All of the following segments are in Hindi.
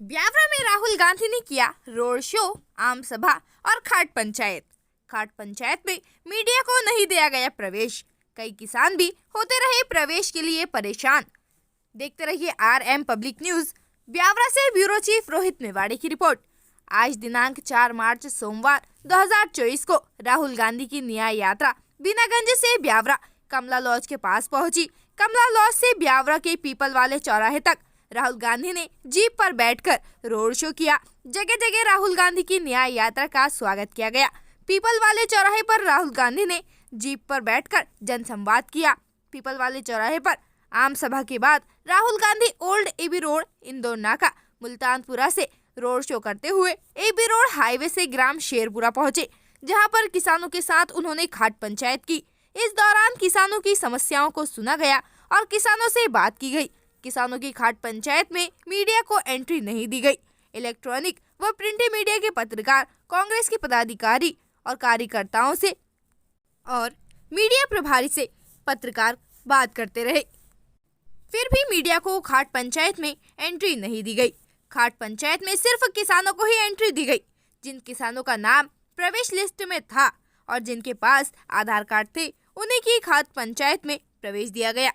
ब्यावरा में राहुल गांधी ने किया रोड शो, आम सभा और खाट पंचायत। खाट पंचायत में मीडिया को नहीं दिया गया प्रवेश। कई किसान भी होते रहे प्रवेश के लिए परेशान। देखते रहिए RM पब्लिक न्यूज। ब्यावरा से ब्यूरो चीफ रोहित मेवाड़ी की रिपोर्ट। आज दिनांक 4 मार्च सोमवार 2024 को राहुल गांधी की न्याय यात्रा बीनागंज से ब्यावरा कमला लॉज के पास पहुंची। कमला लॉज से ब्यावरा के पीपल वाले चौराहे तक राहुल गांधी ने जीप पर बैठकर रोड शो किया। जगह जगह राहुल गांधी की न्याय यात्रा का स्वागत किया गया। पीपल वाले चौराहे पर राहुल गांधी ने जीप पर बैठकर जनसंवाद किया। पीपल वाले चौराहे पर आम सभा के बाद Rahul Gandhi old AB road, Indore नाका, मुल्तानपुरा से रोड शो करते हुए AB रोड हाईवे से ग्राम शेरपुरा पहुंचे, जहां पर किसानों के साथ उन्होंने खाट पंचायत की। इस दौरान किसानों की समस्याओं को सुना गया और किसानों से बात की गई। किसानों की खाट पंचायत में मीडिया को एंट्री नहीं दी गई। इलेक्ट्रॉनिक व प्रिंट मीडिया के पत्रकार, कांग्रेस के पदाधिकारी और कार्यकर्ताओं से और मीडिया प्रभारी से पत्रकार बात करते रहे। फिर भी मीडिया को खाट पंचायत में एंट्री नहीं दी गई। खाट पंचायत में सिर्फ किसानों को ही एंट्री दी गई, जिन किसानों का नाम प्रवेश लिस्ट में था और जिनके पास आधार कार्ड थे, उन्हीं की खाट पंचायत में प्रवेश दिया गया।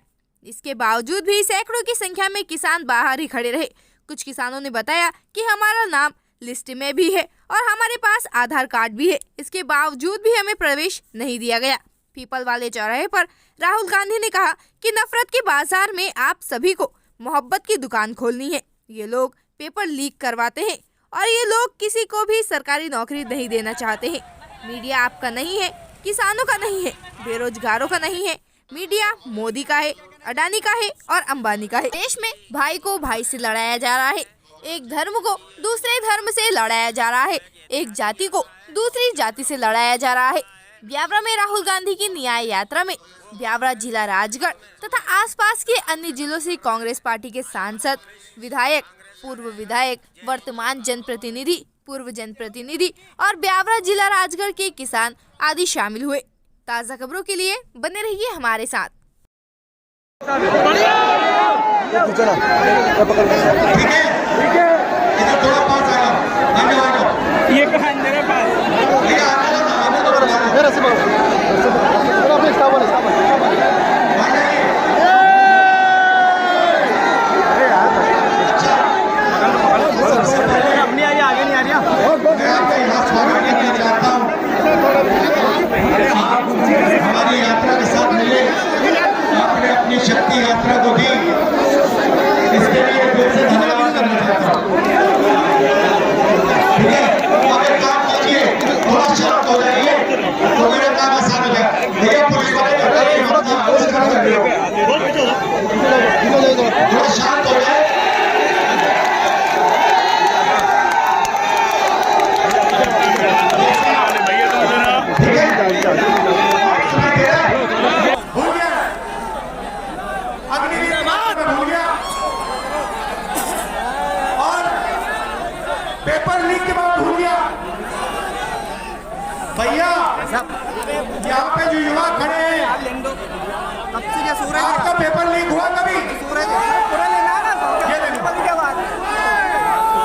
इसके बावजूद भी सैकड़ों की संख्या में किसान बाहर ही खड़े रहे। कुछ किसानों ने बताया कि हमारा नाम लिस्ट में भी है और हमारे पास आधार कार्ड भी है, इसके बावजूद भी हमें प्रवेश नहीं दिया गया। पीपल वाले चौराहे पर राहुल गांधी ने कहा कि नफरत के बाजार में आप सभी को मोहब्बत की दुकान खोलनी है। ये लोग पेपर लीक करवाते हैं और ये लोग किसी को भी सरकारी नौकरी नहीं देना चाहते हैं। मीडिया आपका नहीं है, किसानों का नहीं है, बेरोजगारों का नहीं है। मीडिया मोदी का है, अडानी का है और अंबानी का है। देश में भाई को भाई से लड़ाया जा रहा है, एक धर्म को दूसरे धर्म से लड़ाया जा रहा है, एक जाति को दूसरी जाति से लड़ाया जा रहा है। ब्यावरा में राहुल गांधी की न्याय यात्रा में ब्यावरा जिला राजगढ़ तथा आसपास के अन्य जिलों से कांग्रेस पार्टी के सांसद, विधायक, पूर्व विधायक, वर्तमान जनप्रतिनिधि, पूर्व जनप्रतिनिधि और ब्यावरा जिला राजगढ़ के किसान आदि शामिल हुए। ताज़ा खबरों के लिए बने रहिए हमारे साथ। ये कहाँ मेरे पास अपनी आई आगे नहीं आ रही। हमारी यात्रा के साथ मिले, आपने अपनी शक्ति यात्रा को दी, इसके लिए दिल से धन्यवाद करना चाहता हूँ। ठीक है, अब एक काम कीजिए, थोड़ा शांत हो जाइए तो मेरा काम आसान हो जाए। भैया पुलिस वाले थोड़ा शांत हो जाए। पेपर लीक के बाद भूल गया भैया। यहाँ पे जो युवा खड़े हैं, आपका पेपर लीक हुआ कभी?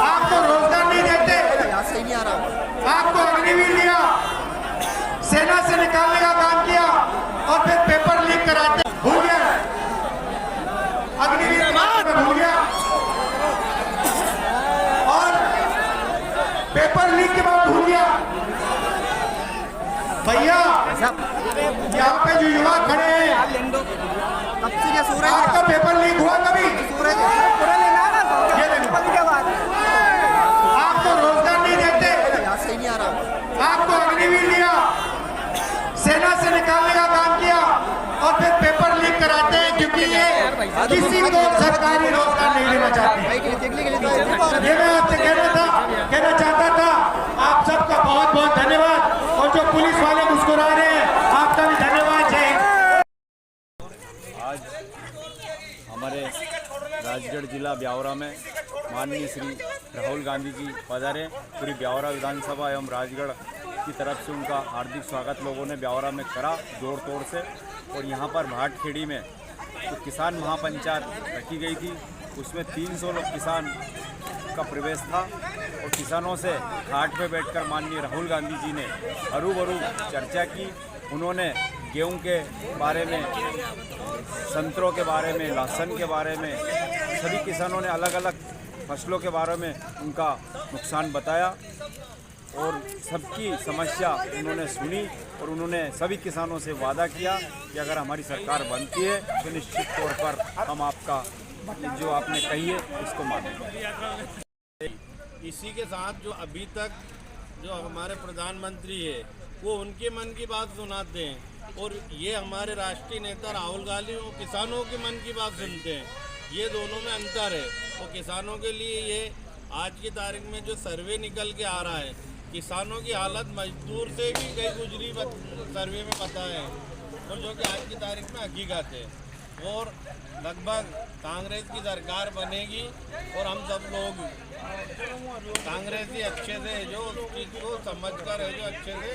आपको रोजगार नहीं देते, आपको अग्निवीर दिया, सेना से निकालने का काम किया और फिर पेपर लीक कराते। भूल गया अग्निवीर भूल गया। और पेपर लीक के बाद भूल गया भैया। यहाँ पे जो युवा खड़े हैं, आपका पेपर लीक हुआ कभी? आपको रोजगार नहीं देते, आपको अग्निवीर दिया, सेना से निकालने का काम किया और फिर पेपर लीक कराते हैं, क्योंकि ये किसी को सरकारी रोजगार नहीं देना चाहते। ये मैं आपसे कहना चाहता था। आप सबका बहुत बहुत धन्यवाद और जो पुलिस वाले मुस्कुरा रहे हैं, आपका भी धन्यवाद। जय। आज हमारे राजगढ़ जिला ब्यावरा में माननीय श्री राहुल गांधी जी पधारे। पूरी ब्यावरा विधानसभा एवं राजगढ़ की तरफ से उनका हार्दिक स्वागत लोगों ने ब्यावरा में करा जोर तोड़ से। और यहाँ पर भाटखेड़ी में तो किसान महापंचायत रखी गई थी, उसमें 300 लोग किसान आपका प्रवेश था और किसानों से घाट पे बैठकर माननीय राहुल गांधी जी ने हरूबरू चर्चा की। उन्होंने गेहूं के बारे में, संतरों के बारे में, लहसुन के बारे में, सभी किसानों ने अलग अलग फसलों के बारे में उनका नुकसान बताया और सबकी समस्या उन्होंने सुनी और उन्होंने सभी किसानों से वादा किया कि अगर हमारी सरकार बनती है तो निश्चित तौर पर हम आपका जो आपने कही है इसको मानेंगे। इसी के साथ जो अभी तक जो हमारे प्रधानमंत्री है वो उनके मन की बात सुनाते हैं और ये हमारे राष्ट्रीय नेता राहुल गांधी वो किसानों के मन की बात सुनते हैं। ये दोनों में अंतर है। और किसानों के लिए ये आज की तारीख में जो सर्वे निकल के आ रहा है, किसानों की हालत मजदूर से भी कई गुजरी सर्वे में पता है और जो कि आज की तारीख में हकीकत है। और लगभग कांग्रेस की सरकार बनेगी और हम सब लोग कांग्रेसी अच्छे से जो उस चीज़ को समझ कर है जो अच्छे से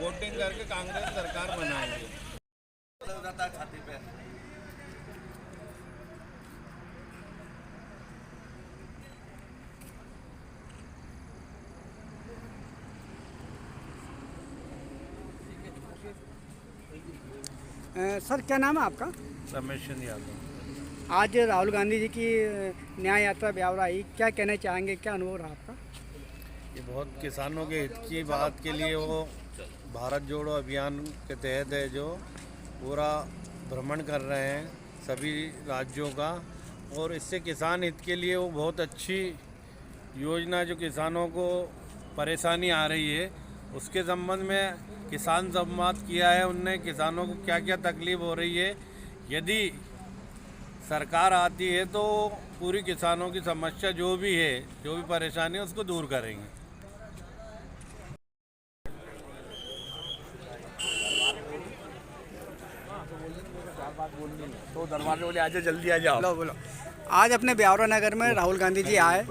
वोटिंग करके कांग्रेस सरकार बनाएंगे। सर क्या नाम है आपका? रमेश चंद्र यादव। आज राहुल गांधी जी की न्याय यात्रा ब्यावरा आई, क्या कहना चाहेंगे, क्या अनुभव रहा आपका? ये बहुत किसानों के हित की बात के लिए वो भारत जोड़ो अभियान के तहत है जो पूरा भ्रमण कर रहे हैं सभी राज्यों का और इससे किसान हित के लिए वो बहुत अच्छी योजना जो किसानों को परेशानी आ रही है उसके संबंध में किसान संवाद किया है। उनने किसानों को क्या क्या तकलीफ हो रही है, यदि सरकार आती है तो पूरी किसानों की समस्या जो भी है, जो भी परेशानी है उसको दूर करेंगे। तो दरबार बोले आजा जल्दी आ जाओ। बोलो। आज अपने ब्यावरा नगर में राहुल गांधी जी आए,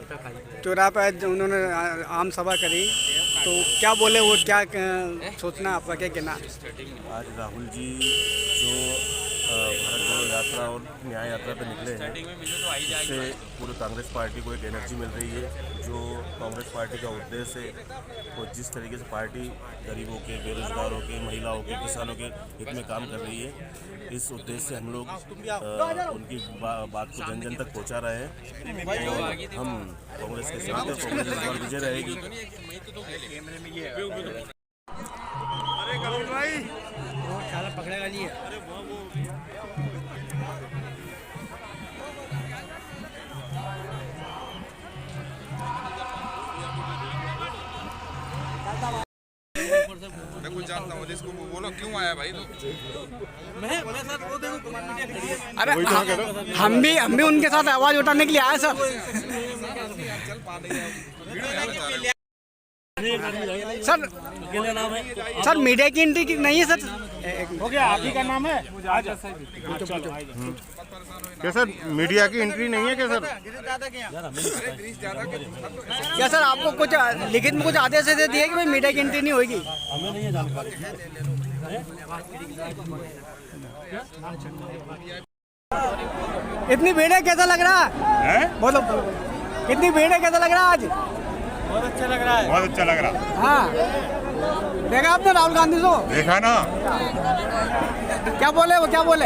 चौराहे पर उन्होंने आम सभा करी, तो क्या बोले वो, क्या सोचना आपका, क्या कहना? आज राहुल जी जो भारत जोड़ो यात्रा और न्याय यात्रा पे निकले हैं, इससे पूरे कांग्रेस पार्टी को एक एनर्जी मिल रही है। जो कांग्रेस पार्टी का उद्देश्य है और जिस तरीके से पार्टी गरीबों के, बेरोजगारों के, महिलाओं के, किसानों के हित में काम कर रही है, इस उद्देश्य से हम लोग उनकी बात को जन जन तक पहुंचा रहे हैं और हम कांग्रेस के साथ हैं। कांग्रेस इस बार विजय रहेगी। पकड़ेगा जी। मैं कुछ जानता हूँ, इसको बोलो क्यों आया भाई? अरे हम भी उनके साथ आवाज उठाने के लिए आए सर। सर मीडिया की एंट्री नहीं है सर। हो गया, आप ही का नाम है? क्या सर मीडिया की एंट्री नहीं है क्या सर? क्या सर आपको कुछ लिखित में कुछ आदेश दे दिए कि भाई मीडिया की एंट्री नहीं होगी? हमें नहीं है जानकारी। इतनी भीड़ है, कैसा लग रहा है? बोलो, इतनी भीड़ है, कैसा लग रहा है आज? बहुत अच्छा लग रहा है। बहुत अच्छा लग रहा है। हाँ, देखा आपने राहुल गांधी को? देखा ना। क्या बोले वो, क्या बोले?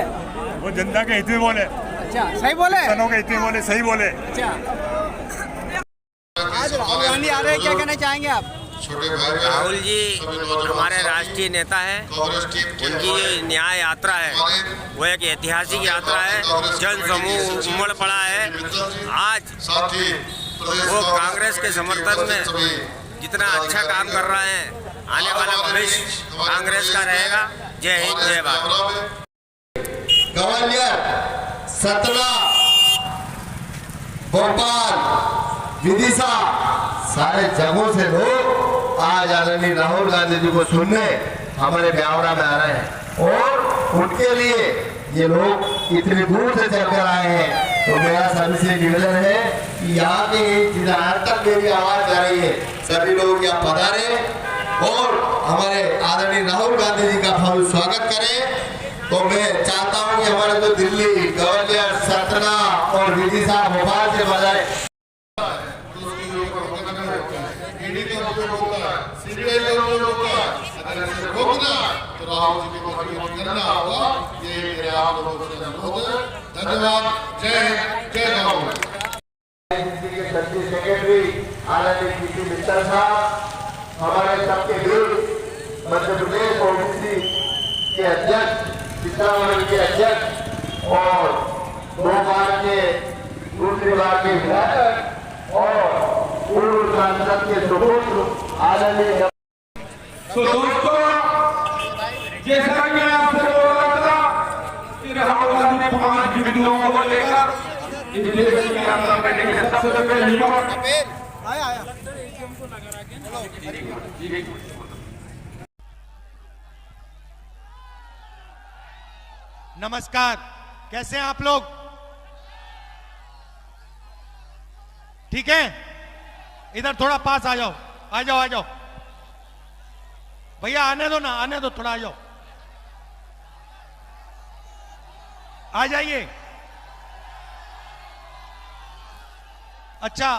वो जनता के हित में बोले। अच्छा, सही बोले? किसानों के हित में बोले, सही बोले। अच्छा, आज राहुल गांधी आ रहे हैं, क्या कहना चाहेंगे आप? राहुल जी हमारे राष्ट्रीय नेता हैं। उनकी ये न्याय यात्रा है वो एक ऐतिहासिक यात्रा है। जन समूह उमड़ पड़ा है। आज वो कांग्रेस के समर्थन में जितना अच्छा काम कर रहा है, आने वाला भविष्य कांग्रेस का रहेगा। जय हिंद, जय भारत। ग्वालियर, सतना, भोपाल, विदिशा, सारे जगहों से लोग आज आदरणीय राहुल गांधी जी को सुनने हमारे ब्यावरा में आ रहे हैं और उनके लिए ये लोग इतनी दूर से चलकर आए हैं। तो मेरा सभी से निवेदन है कि यहाँ के जहाँ तक मेरी आवाज जा रही है, सभी लोग यहाँ पधारे और हमारे आदरणीय राहुल गांधी जी का भव्य स्वागत करें। तो मैं चाहता हूँ कि हमारे जो दिल्ली, ग्वालियर, सतना और विदिशा, भोपाल से बजाय उसको रोका है, सीबीआई का उसको रोका है। अगर इसे रोकना तो राहुल जी को खड़ी करना होगा। ये मेरे आप लोगों से अनुरोध है। धन्यवाद। जय हिंद, जय राहुल। के सेक्रेटरी आदरणीय पीसी मित्तल साहब, हमारे सबके बीच मध्य प्रदेश ओबीसी के अध्यक्ष, किसान मंडल के अध्यक्ष और 2 बार के दूसरी बार के विधायक और पूर्व सांसद के सुपुत्र आदरणीय। तो दोस्तों, जैसा कि आपसे बोला था कि राहुल गांधी 5 बिंदुओं को लेकर इस देश की यात्रा करने के सबसे पहली बार नमस्कार, कैसे हैं आप लोग? ठीक है, इधर थोड़ा पास आ जाओ, आ जाओ, आ जाओ भैया, आने दो ना, आने दो, थोड़ा आ जाओ, आ जाइए। अच्छा,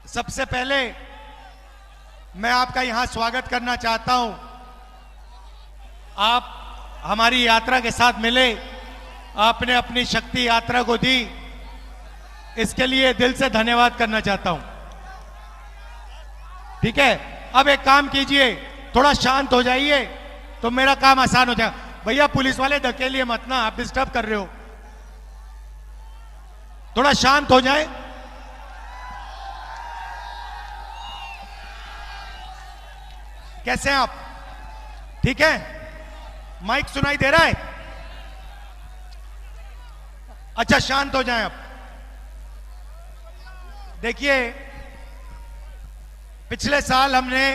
सबसे पहले मैं आपका यहां स्वागत करना चाहता हूं। आप हमारी यात्रा के साथ मिले, आपने अपनी शक्ति यात्रा को दी, इसके लिए दिल से धन्यवाद करना चाहता हूं। ठीक है, अब एक काम कीजिए, थोड़ा शांत हो जाइए तो मेरा काम आसान हो जाएगा। भैया पुलिस वाले धकेलिए मत ना, आप डिस्टर्ब कर रहे हो। थोड़ा शांत हो जाए। कैसे हैं आप? ठीक है, माइक सुनाई दे रहा है? अच्छा, शांत हो जाएं आप। देखिए, पिछले साल हमने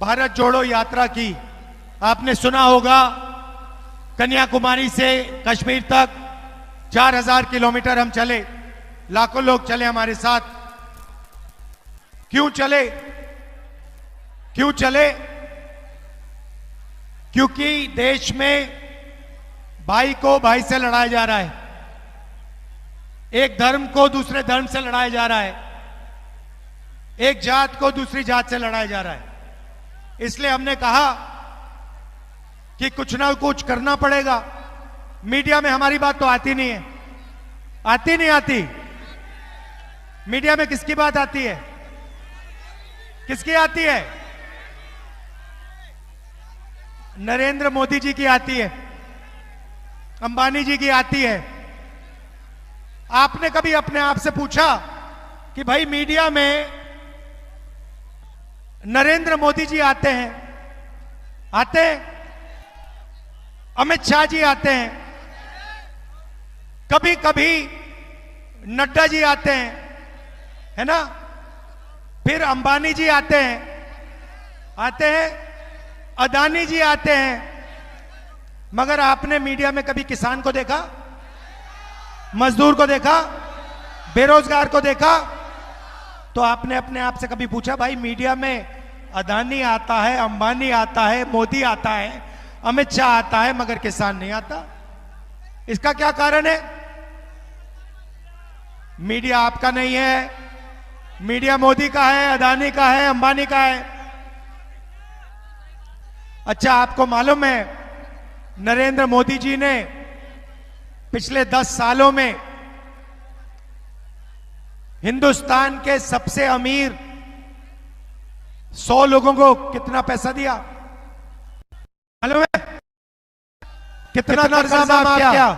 भारत जोड़ो यात्रा की, आपने सुना होगा, कन्याकुमारी से कश्मीर तक 4000 किलोमीटर हम चले, लाखों लोग चले हमारे साथ। क्यों चले? क्यों चले? क्योंकि देश में भाई को भाई से लड़ाया जा रहा है, एक धर्म को दूसरे धर्म से लड़ाया जा रहा है, एक जात को दूसरी जात से लड़ाया जा रहा है। इसलिए हमने कहा कि कुछ ना कुछ करना पड़ेगा। मीडिया में हमारी बात तो आती नहीं है, आती नहीं आती। मीडिया में किसकी बात आती है? किसकी आती है? नरेंद्र मोदी जी की आती है, अंबानी जी की आती है। आपने कभी अपने आप से पूछा कि भाई मीडिया में नरेंद्र मोदी जी आते हैं, आते हैं, अमित शाह जी आते हैं, कभी कभी नड्डा जी आते हैं, है ना, फिर अंबानी जी आते हैं, अदानी जी आते हैं, मगर आपने मीडिया में कभी किसान को देखा, मजदूर को देखा, बेरोजगार को देखा? तो आपने अपने आप से कभी पूछा, भाई मीडिया में अदानी आता है, अंबानी आता है, मोदी आता है, अमित शाह आता है, मगर किसान नहीं आता? इसका क्या कारण है? मीडिया आपका नहीं है, मीडिया मोदी का है, अदानी का है, अंबानी का है। अच्छा, आपको मालूम है नरेंद्र मोदी जी ने पिछले 10 सालों में हिंदुस्तान के सबसे अमीर 100 लोगों को कितना पैसा दिया? मालूम है? कितना कर्जा माफ किया?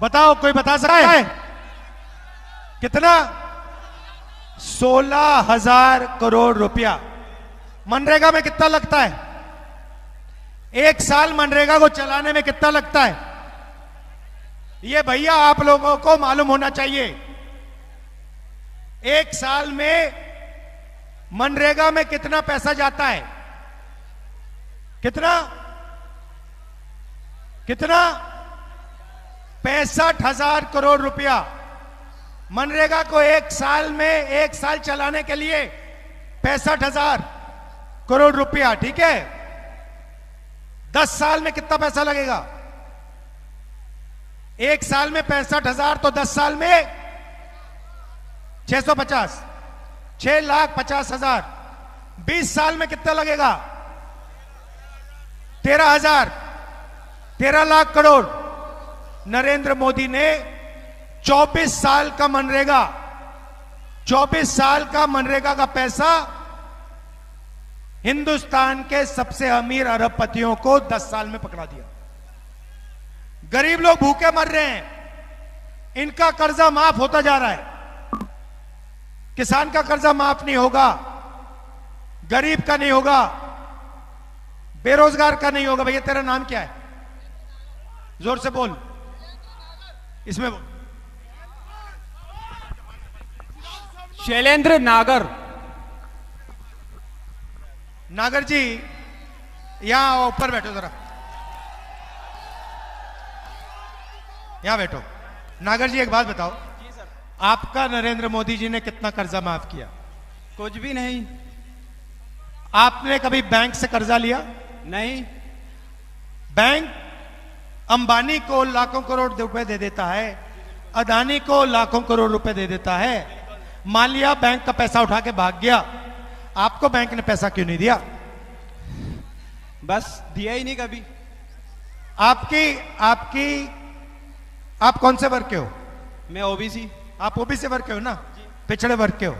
बताओ, कोई बता सकता है? कितना? 16,000 करोड़ रुपया। मनरेगा में कितना लगता है? एक साल मनरेगा को चलाने में कितना लगता है? ये भैया आप लोगों को मालूम होना चाहिए। एक साल में मनरेगा में कितना पैसा जाता है? कितना? 65,000 करोड़ रुपया। मनरेगा को एक साल चलाने के लिए 65,000 करोड़ रुपया। ठीक है, 10 साल में कितना पैसा लगेगा? एक साल में 65,000 तो 10 साल में 650। 6,50,000। 20 साल में कितना लगेगा? 13,000, 13 लाख करोड़। नरेंद्र मोदी ने 24 साल का मनरेगा, 24 साल का मनरेगा का पैसा हिंदुस्तान के सबसे अमीर अरबपतियों को 10 साल में पकड़ा दिया। गरीब लोग भूखे मर रहे हैं, इनका कर्जा माफ होता जा रहा है। किसान का कर्जा माफ नहीं होगा, गरीब का नहीं होगा, बेरोजगार का नहीं होगा। भैया तेरा नाम क्या है? जोर से बोल, इसमें बोल। शैलेंद्र नागर। नागर जी यहां ऊपर बैठो, जरा यहां बैठो। नागर जी एक बात बताओ, आपका नरेंद्र मोदी जी ने कितना कर्जा माफ किया? कुछ भी नहीं। आपने कभी बैंक से कर्जा लिया? नहीं। बैंक अंबानी को लाखों करोड़ रुपए दे देता है, अदानी को लाखों करोड़ रुपए दे देता है। मान लिया बैंक का पैसा उठा के भाग गया, आपको बैंक ने पैसा क्यों नहीं दिया? बस दिया ही नहीं कभी। आप कौन से वर्ग के हो? मैं ओबीसी। आप ओबीसी वर्ग के हो ना? पिछड़े वर्ग के हो।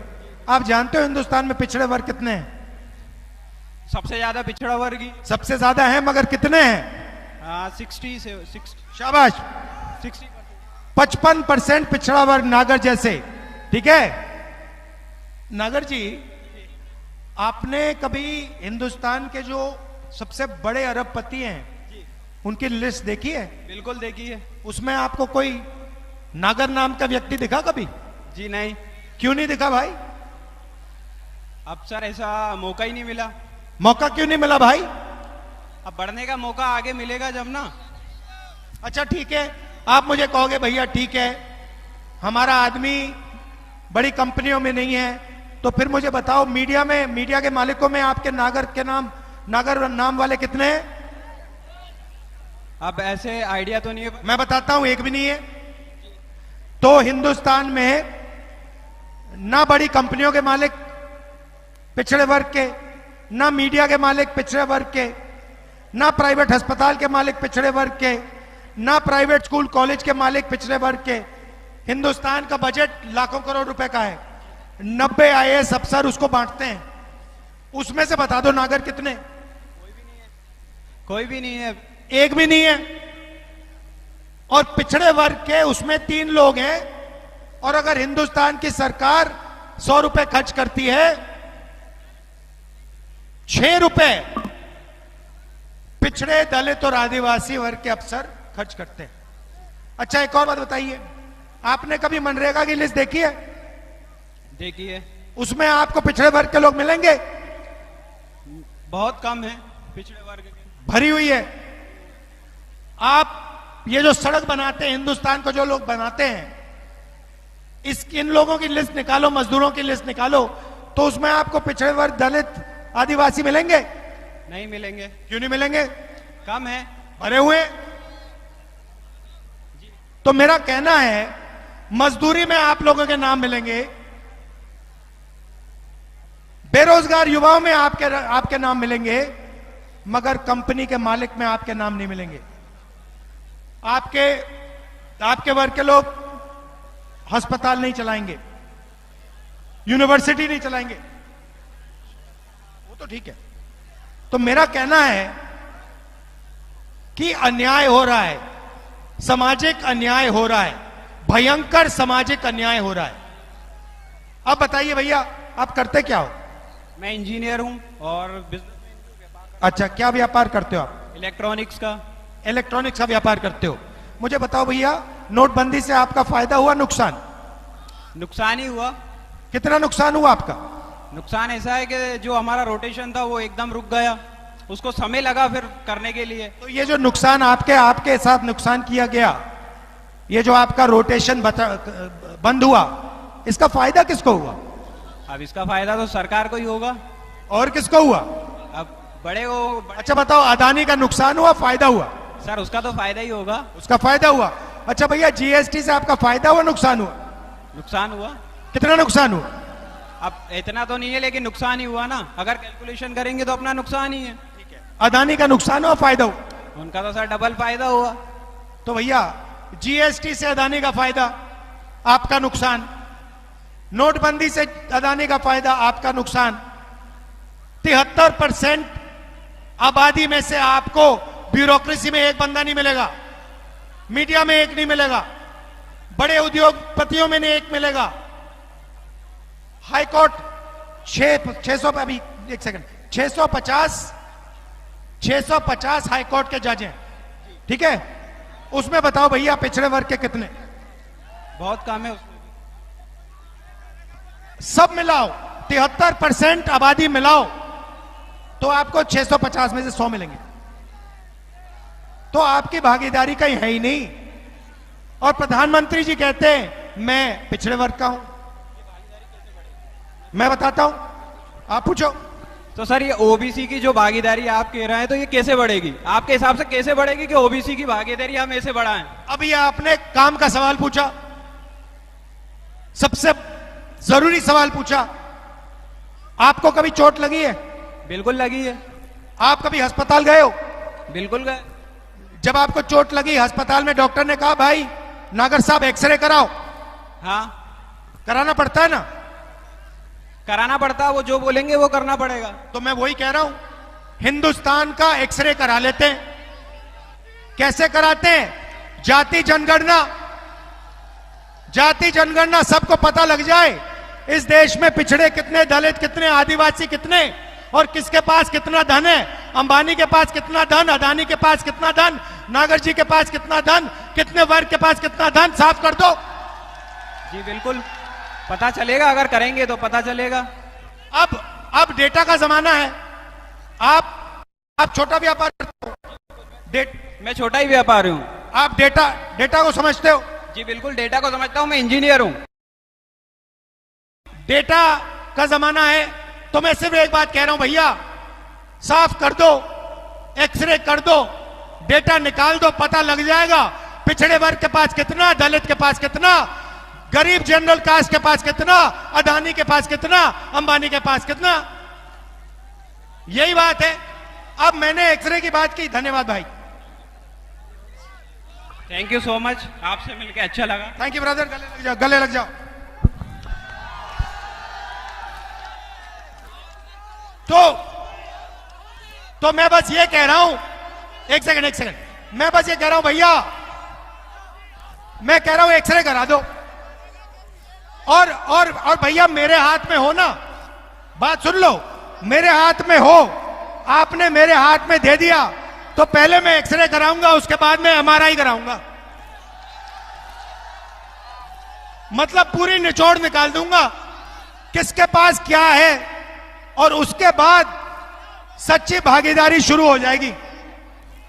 आप जानते हो हिंदुस्तान में पिछड़े वर्ग कितने हैं? सबसे ज्यादा पिछड़ा वर्ग ही सबसे ज्यादा है, मगर कितने हैं? 60। शाबाश, 55% पिछड़ा वर्ग नागर जैसे। ठीक है नागर जी, आपने कभी हिंदुस्तान के जो सबसे बड़े अरबपति हैं उनकी लिस्ट देखी है? बिल्कुल देखी है। उसमें आपको कोई नागर नाम का व्यक्ति दिखा कभी? जी नहीं। क्यों नहीं दिखा भाई? अब सर ऐसा मौका ही नहीं मिला। मौका क्यों नहीं मिला भाई? अब बढ़ने का मौका आगे मिलेगा जब ना। अच्छा ठीक है, आप मुझे कहोगे भैया ठीक है हमारा आदमी बड़ी कंपनियों में नहीं है, तो फिर मुझे बताओ मीडिया के मालिकों में आपके नागर नाम वाले कितने हैं? अब ऐसे आइडिया तो नहीं है। मैं बताता हूं, एक भी नहीं है। तो हिंदुस्तान में ना बड़ी कंपनियों के मालिक पिछड़े वर्ग के, ना मीडिया के मालिक पिछड़े वर्ग के, ना प्राइवेट अस्पताल के मालिक पिछड़े वर्ग के, ना प्राइवेट स्कूल कॉलेज के मालिक पिछड़े वर्ग के। हिंदुस्तान का बजट लाखों करोड़ रुपए का है, 90 IAS अफसर उसको बांटते हैं। उसमें से बता दो नागर कितने? कोई भी नहीं है। एक भी नहीं है। और पिछड़े वर्ग के उसमें 3 लोग हैं, और अगर हिंदुस्तान की सरकार 100 रुपए खर्च करती है, 6 रुपए पिछड़े दलित और आदिवासी वर्ग के अफसर खर्च करते हैं। अच्छा एक और बात बताइए, आपने कभी मनरेगा की लिस्ट देखी है? देखी है। उसमें आपको पिछड़े वर्ग के लोग मिलेंगे? बहुत कम है पिछड़े वर्ग के। भरी हुई है। आप ये जो सड़क बनाते हैं हिंदुस्तान को, जो लोग बनाते हैं, इन लोगों की लिस्ट निकालो, मजदूरों की लिस्ट निकालो, तो उसमें आपको पिछड़े वर्ग, दलित, आदिवासी मिलेंगे? नहीं मिलेंगे। क्यों नहीं मिलेंगे? कम है। भरे हुए। तो मेरा कहना है मजदूरी में आप लोगों के नाम मिलेंगे, बेरोजगार युवाओं में आपके नाम मिलेंगे, मगर कंपनी के मालिक में आपके नाम नहीं मिलेंगे। आपके वर्ग के लोग अस्पताल नहीं चलाएंगे, यूनिवर्सिटी नहीं चलाएंगे, वो तो ठीक है। तो मेरा कहना है कि अन्याय हो रहा है, सामाजिक अन्याय हो रहा है, भयंकर सामाजिक अन्याय हो रहा है। अब बताइए भैया आप करते क्या हो? मैं इंजीनियर हूं और अच्छा, क्या व्यापार करते हो आप? इलेक्ट्रॉनिक्स का। इलेक्ट्रॉनिक्स का व्यापार करते हो। मुझे बताओ भैया, नोटबंदी से आपका फायदा हुआ नुकसान? नुकसान ही हुआ। कितना नुकसान हुआ आपका? नुकसान ऐसा है कि जो हमारा रोटेशन था वो एकदम रुक गया, उसको समय लगा फिर करने के लिए। तो ये जो नुकसान आपके साथ नुकसान किया गया, ये जो आपका रोटेशन बंद हुआ, इसका फायदा किसको हुआ? अब इसका फायदा तो सरकार को ही होगा। और किसको हुआ? अब बड़े वो। अच्छा बताओ, अदानी का नुकसान हुआ, फायदा हुआ? सर उसका तो फायदा ही होगा। उसका फायदा हुआ। अच्छा भैया, GST से आपका फायदा हुआ, नुकसान हुआ? नुकसान हुआ। कितना नुकसान हुआ? अब इतना तो नहीं है लेकिन नुकसान ही हुआ ना, अगर कैलकुलेशन करेंगे तो अपना नुकसान ही है। अदानी का नुकसान हो फायदा हो? उनका तो सर डबल फायदा हुआ। तो भैया जीएसटी से अदानी का फायदा, आपका नुकसान। नोटबंदी से अदानी का फायदा, आपका नुकसान। 73% आबादी में से आपको ब्यूरोक्रेसी में एक बंदा नहीं मिलेगा, मीडिया में एक नहीं मिलेगा, बड़े उद्योगपतियों में नहीं एक मिलेगा। हाईकोर्ट 600 अभी एक सेकंड 650 हाईकोर्ट के जज हैं, ठीक है? उसमें बताओ भैया पिछड़े वर्ग के कितने? बहुत कम है उसमें। सब मिलाओ 73% आबादी मिलाओ तो आपको 650 में से 100 मिलेंगे। तो आपकी भागीदारी कहीं है ही नहीं। और प्रधानमंत्री जी कहते हैं मैं पिछड़े वर्ग का हूं। मैं बताता हूं, आप पूछो। तो सर ये ओबीसी की जो भागीदारी आप कह रहे हैं तो ये कैसे बढ़ेगी? आपके हिसाब से कैसे बढ़ेगी कि ओबीसी की भागीदारी हम ऐसे बढ़ाएं? अभी आपने काम का सवाल पूछा, सबसे जरूरी सवाल पूछा। आपको कभी चोट लगी है? बिल्कुल लगी है। आप कभी अस्पताल गए हो? बिल्कुल गए। जब आपको चोट लगी अस्पताल में डॉक्टर ने कहा भाई नागर साहब एक्सरे कराओ, हाँ कराना पड़ता है ना? कराना पड़ता है, वो जो बोलेंगे वो करना पड़ेगा। तो मैं वही कह रहा हूं, हिंदुस्तान का एक्सरे करा लेते हैं। कैसे कराते हैं? जाति जनगणना सबको पता लग जाए इस देश में पिछड़े कितने, दलित कितने, आदिवासी कितने और किसके पास कितना धन है। अंबानी के पास कितना धन, अदानी के पास कितना धन, नागर जी के पास कितना धन, कितने वर्ग के पास कितना धन, साफ कर दो। जी बिल्कुल पता चलेगा, अगर करेंगे तो पता चलेगा। अब डेटा का जमाना है। आप छोटा व्यापार करते हो? मैं छोटा ही व्यापारी हूं। आप डेटा को समझते हो? जी बिल्कुल डेटा को समझता हूं, मैं इंजीनियर हूं। डेटा का जमाना है तो मैं सिर्फ एक बात कह रहा हूं भैया, साफ कर दो, एक्सरे कर दो, डेटा निकाल दो, पता लग जाएगा पिछड़े वर्ग के पास कितना, दलित के पास कितना, गरीब जनरल कास्ट के पास कितना, अदानी के पास कितना, अंबानी के पास कितना। यही बात है। अब मैंने एक्सरे की बात की, धन्यवाद भाई। थैंक यू सो मच, आपसे मिलकर अच्छा लगा। थैंक यू ब्रदर, गले लग जाओ। तो मैं बस ये कह रहा हूं, एक सेकंड, मैं बस ये कह रहा हूं भैया, मैं कह रहा हूं एक्सरे करा दो। और भैया मेरे हाथ में हो ना, बात सुन लो, मेरे हाथ में हो, आपने मेरे हाथ में दे दिया तो पहले मैं एक्सरे कराऊंगा, उसके बाद मैं एमआरआई कराऊंगा। मतलब पूरी निचोड़ निकाल दूंगा किसके पास क्या है, और उसके बाद सच्ची भागीदारी शुरू हो जाएगी।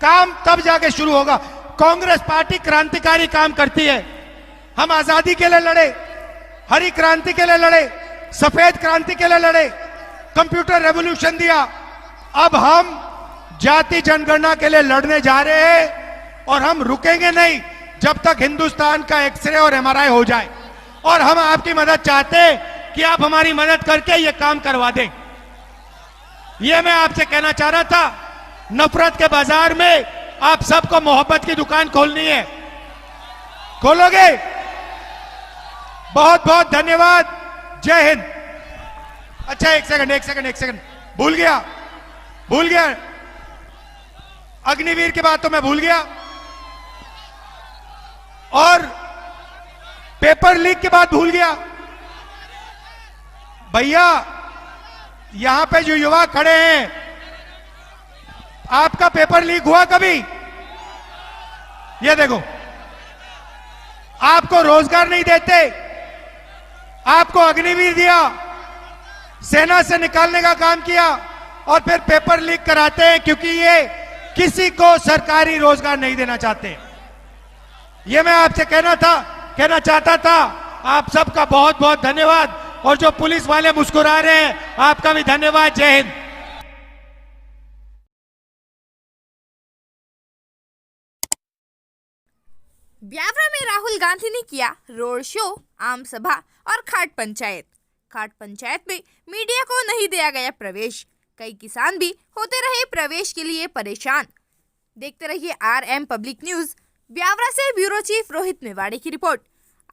काम तब जाके शुरू होगा। कांग्रेस पार्टी क्रांतिकारी काम करती है। हम आजादी के लिए लड़े, हरी क्रांति के लिए लड़े, सफेद क्रांति के लिए लड़े, कंप्यूटर रेवोल्यूशन दिया। अब हम जाति जनगणना के लिए लड़ने जा रहे हैं और हम रुकेंगे नहीं जब तक हिंदुस्तान का एक्सरे और एमआरआई हो जाए। और हम आपकी मदद चाहते हैं कि आप हमारी मदद करके ये काम करवा दें। ये मैं आपसे कहना चाह रहा था। नफरत के बाजार में आप सबको मोहब्बत की दुकान खोलनी है, खोलोगे? बहुत बहुत धन्यवाद, जय हिंद। अच्छा एक सेकंड, भूल गया, अग्निवीर की बात तो मैं भूल गया, और पेपर लीक की बात भूल गया। भैया यहां पे जो युवा खड़े हैं, आपका पेपर लीक हुआ कभी? ये देखो, आपको रोजगार नहीं देते, आपको अग्निवीर दिया, सेना से निकालने का काम किया, और फिर पेपर लीक कराते हैं क्योंकि ये किसी को सरकारी रोजगार नहीं देना चाहते। ये मैं आपसे कहना चाहता था। आप सबका बहुत बहुत धन्यवाद, और जो पुलिस वाले मुस्कुरा रहे हैं आपका भी धन्यवाद। जय हिंद। ब्यावरा में राहुल गांधी ने किया रोड शो, आम सभा और खाट पंचायत। खाट पंचायत में मीडिया को नहीं दिया गया प्रवेश, कई किसान भी होते रहे प्रवेश के लिए परेशान। देखते रहिए RM पब्लिक न्यूज। ब्यावरा से ब्यूरो चीफ रोहित मेवाड़ी की रिपोर्ट।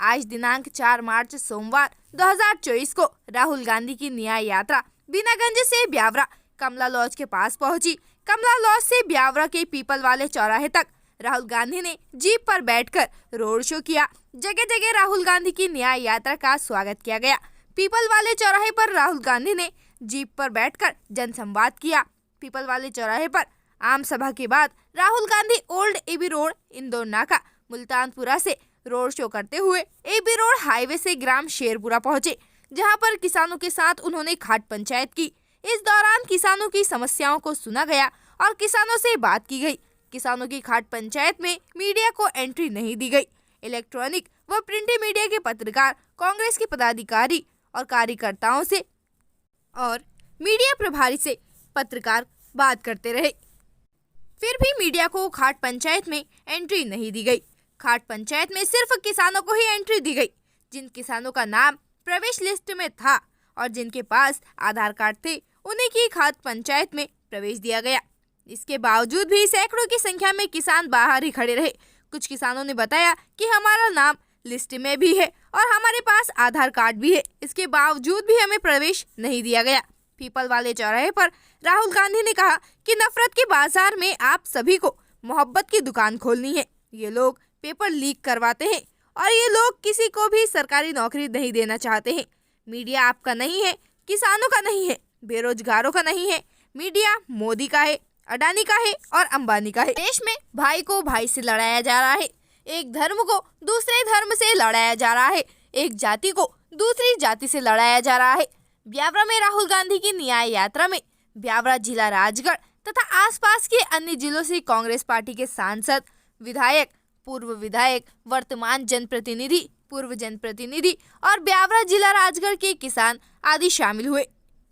आज दिनांक 4 मार्च सोमवार 2024 को राहुल गांधी की न्याय यात्रा बीनागंज से ब्यावरा कमला लॉज के पास पहुंची। कमला लॉज से ब्यावरा के पीपल वाले चौराहे तक राहुल गांधी ने जीप पर बैठकर रोड शो किया। जगह जगह राहुल गांधी की न्याय यात्रा का स्वागत किया गया। पीपल वाले चौराहे पर राहुल गांधी ने जीप पर बैठकर जनसंवाद किया। पीपल वाले चौराहे पर आम सभा के बाद Rahul Gandhi old AB road, Indore नाका, मुल्तानपुरा से रोड शो करते हुए AB रोड हाईवे से ग्राम शेरपुरा पहुंचे, जहां पर किसानों के साथ उन्होंने खाट पंचायत की। इस दौरान किसानों की समस्याओं को सुना गया और किसानों से बात की गई। किसानों की खाट पंचायत में मीडिया को एंट्री नहीं दी गई। इलेक्ट्रॉनिक व प्रिंट मीडिया के पत्रकार, कांग्रेस के पदाधिकारी और कार्यकर्ताओं से और मीडिया प्रभारी से पत्रकार बात करते रहे, फिर भी मीडिया को खाट पंचायत में एंट्री नहीं दी गई। खाट पंचायत में सिर्फ किसानों को ही एंट्री दी गई। जिन किसानों का नाम प्रवेश लिस्ट में था और जिनके पास आधार कार्ड थे, उन्हीं की खाट पंचायत में प्रवेश दिया गया। इसके बावजूद भी सैकड़ों की संख्या में किसान बाहर ही खड़े रहे। कुछ किसानों ने बताया कि हमारा नाम लिस्ट में भी है और हमारे पास आधार कार्ड भी है, इसके बावजूद भी हमें प्रवेश नहीं दिया गया। पीपल वाले चौराहे पर राहुल गांधी ने कहा कि नफरत के बाजार में आप सभी को मोहब्बत की दुकान खोलनी है। ये लोग पेपर लीक करवाते हैं और ये लोग किसी को भी सरकारी नौकरी नहीं देना चाहते हैं। मीडिया आपका नहीं है, किसानों का नहीं है, बेरोजगारों का नहीं है। मीडिया मोदी का है, अडानी का है और अंबानी का है। देश में भाई को भाई से लड़ाया जा रहा है, एक धर्म को दूसरे धर्म से लड़ाया जा रहा है, एक जाति को दूसरी जाति से लड़ाया जा रहा है। ब्यावरा में राहुल गांधी की न्याय यात्रा में ब्यावरा जिला राजगढ़ तथा आसपास के अन्य जिलों से कांग्रेस पार्टी के सांसद, विधायक, पूर्व विधायक, वर्तमान जनप्रतिनिधि, पूर्व जनप्रतिनिधि और ब्यावरा जिला राजगढ़ के किसान आदि शामिल हुए।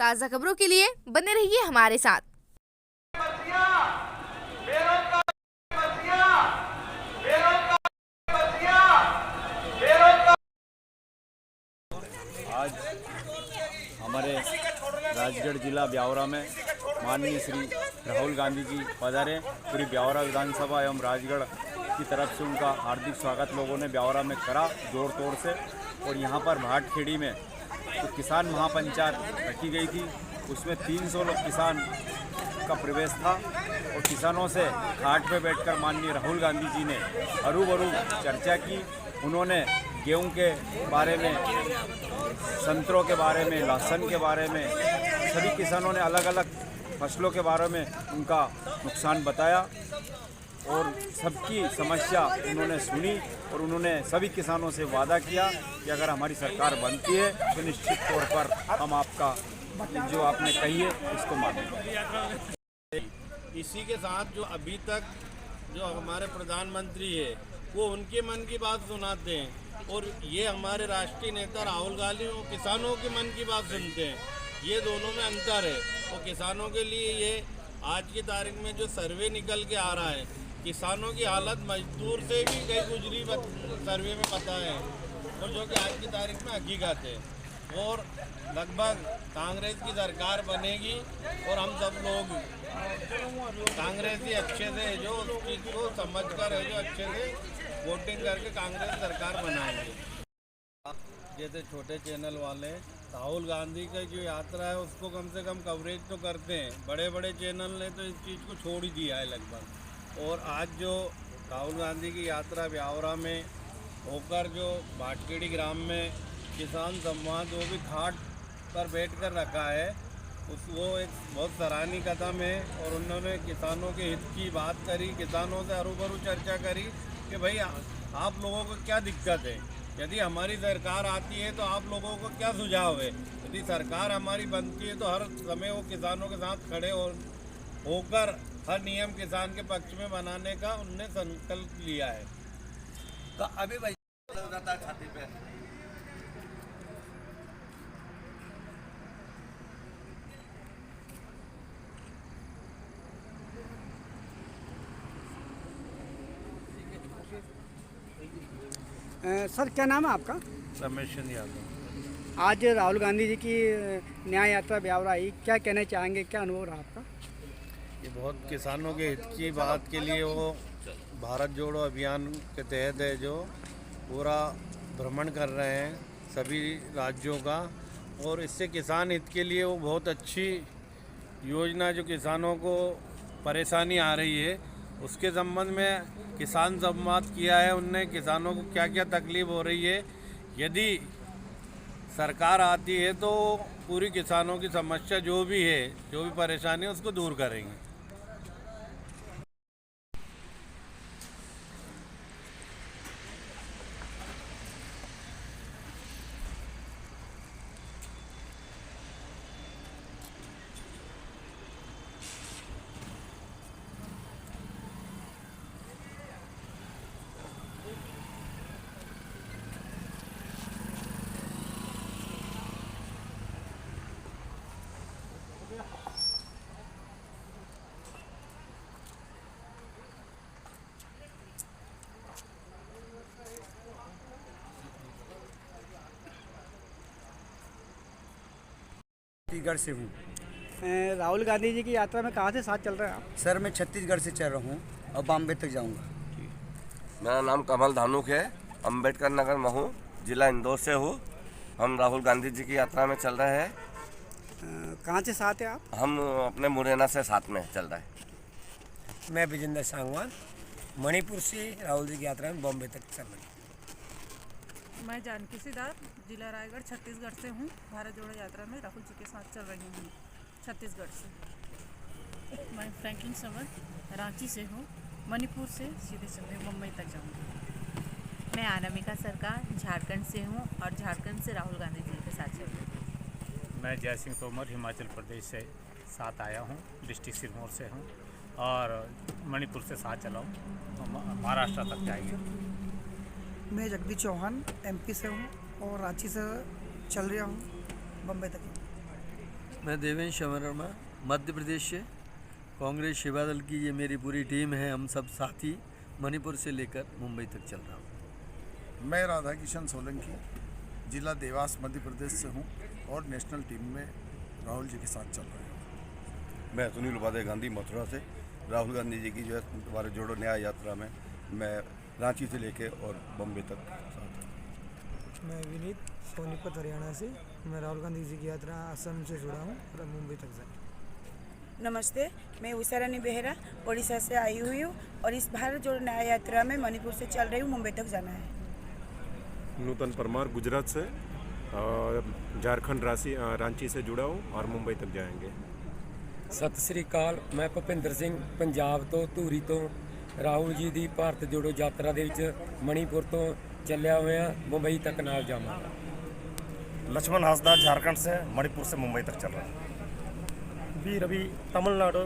ताज़ा खबरों के लिए बने रहिए हमारे साथ। आज हमारे राजगढ़ जिला ब्यावरा में माननीय श्री राहुल गांधी जी पधारे। पूरी ब्यावरा विधानसभा एवं राजगढ़ की तरफ से उनका हार्दिक स्वागत लोगों ने ब्यावरा में करा जोर तोड़ से। और यहाँ पर भाटखेड़ी में तो किसान महापंचायत रखी गई थी, उसमें 300 लोग किसान का प्रवेश था और किसानों से घाट पे बैठकर माननीय राहुल गांधी जी ने हरूबरू चर्चा की। उन्होंने गेहूं के बारे में, संतरों के बारे में, लहसुन के बारे में, सभी किसानों ने अलग अलग फसलों के बारे में उनका नुकसान बताया और सबकी समस्या उन्होंने सुनी। और उन्होंने सभी किसानों से वादा किया कि अगर हमारी सरकार बनती है तो निश्चित तौर पर हम आपका जो आपने कही है उसको मानेंगे। इसी के साथ जो अभी तक जो हमारे प्रधानमंत्री है वो उनके मन की बात सुनाते हैं और ये हमारे राष्ट्रीय नेता राहुल गांधी वो किसानों के मन की बात सुनते हैं। ये दोनों में अंतर है। और किसानों के लिए ये आज की तारीख में जो सर्वे निकल के आ रहा है, किसानों की हालत मजदूर से भी कई गुजरी सर्वे में पता है और जो कि आज की तारीख में हकीकत है। और लगभग कांग्रेस की सरकार बनेगी और हम सब लोग कांग्रेसी अच्छे से जो चीज़ को समझ कर है जो अच्छे से वोटिंग करके कांग्रेस सरकार बनाएंगे। जैसे छोटे चैनल वाले राहुल गांधी की जो यात्रा है उसको कम से कम कवरेज तो करते हैं, बड़े बड़े चैनल ने तो इस चीज़ को छोड़ ही दिया है लगभग। और आज जो राहुल गांधी की यात्रा ब्यावरा में होकर जो भाटखेड़ी ग्राम में किसान संवाद वो भी घाट पर बैठकर रखा है, वो एक बहुत सराहनीय कदम है। और उन्होंने किसानों के हित की बात करी, किसानों से हरूबरू चर्चा करी कि भाई आप लोगों को क्या दिक्कत है, यदि हमारी सरकार आती है तो आप लोगों को क्या सुझाव है। यदि सरकार हमारी बनती है तो हर समय वो किसानों के साथ खड़े होकर हर नियम किसान के पक्ष में बनाने का उनने संकल्प लिया है। तो अभी भाई छाती पे सर क्या नाम है आपका? रमेश चंद्र यादव। आज राहुल गांधी जी की न्याय यात्रा ब्यावरा आई, क्या कहना चाहेंगे, क्या अनुभव रहा आपका? ये बहुत किसानों के हित की बात के लिए वो भारत जोड़ो अभियान के तहत है जो पूरा भ्रमण कर रहे हैं सभी राज्यों का, और इससे किसान हित के लिए वो बहुत अच्छी योजना जो किसानों को परेशानी आ रही है उसके संबंध में किसान संवाद किया है। उनने किसानों को क्या क्या तकलीफ हो रही है, यदि सरकार आती है तो पूरी किसानों की समस्या जो भी है, जो भी परेशानी है उसको दूर करेंगे। छत्तीसगढ़ से हूँ। राहुल गांधी जी की यात्रा में कहाँ से साथ चल रहे हैं आप? सर मैं छत्तीसगढ़ से चल रहा हूँ और बॉम्बे तक जाऊँगा। मेरा नाम कमल धानुक है, अम्बेडकर नगर में हूँ, जिला इंदौर से हूँ। हम राहुल गांधी जी की यात्रा में चल रहे हैं। कहाँ से साथ हैं आप? हम अपने मुरैना से साथ में चल रहे हैं। मैं विजेंद्र सांगवान मणिपुर से राहुल जी की यात्रा में बॉम्बे तक चल रही हूँ। मैं जानकी सिद्धार्थ जिला रायगढ़ छत्तीसगढ़ से हूँ। भारत जोड़ो यात्रा में राहुल जी के साथ चल रही हूँ छत्तीसगढ़ से। मैं फ्रैंकलिन समर रांची से हूँ, मणिपुर से सीधे चलते मुंबई तक जाऊँगी। मैं अनामिका सरकार झारखंड से हूँ और झारखंड से राहुल गांधी जी के साथ चल रही हूँ। मैं जय सिंह तोमर हिमाचल प्रदेश से साथ आया हूँ, डिस्ट्रिक्ट सिरमौर से हूँ और मणिपुर से साथ चला हूँ, महाराष्ट्र तक जाएंगे। मैं जगदीश चौहान एमपी से हूँ और रांची से चल रहा हूँ बम्बई तक। मैं देवेंद्र शर्मा मध्य प्रदेश से, कांग्रेस सेवा दल की ये मेरी पूरी टीम है। हम सब साथी मणिपुर से लेकर मुंबई तक चल रहा हूँ। मैं राधा किशन सोलंकी जिला देवास मध्य प्रदेश से हूँ और नेशनल टीम में राहुल जी के साथ चल रहा हूँ। मैं सुनील उपाध्याय गांधी मथुरा से राहुल गांधी जी की जो है भारत जोड़ो न्याय यात्रा में मैं रांची से लेके और बम्बे तक साथ। मैं विनीत सोनीपत हरियाणा से, मैं राहुल गांधी जी की यात्रा असम से जुड़ा हूँ और मुंबई तक जाए। नमस्ते, मैं उषा रानी बेहरा उड़ीसा से आई हुई हूँ और इस भारत जोड़ो न्याय यात्रा में मणिपुर से चल रही हूँ, मुंबई तक जाना है। नूतन परमार गुजरात से, झारखंड रांची से जुड़ा हूँ और मुंबई तक जाएंगे। सत श्री अकाल, मैं भुपिंदर सिंह पंजाब तो धूरी तो राहुल जी की भारत जोड़ो यात्रा के मणिपुर तो चलिया हुआ मुंबई तक नाल जावांगा। लक्ष्मण हासदा झारखंड से मणिपुर से मुंबई तक चल रहा है। भी रवि तमिलनाडु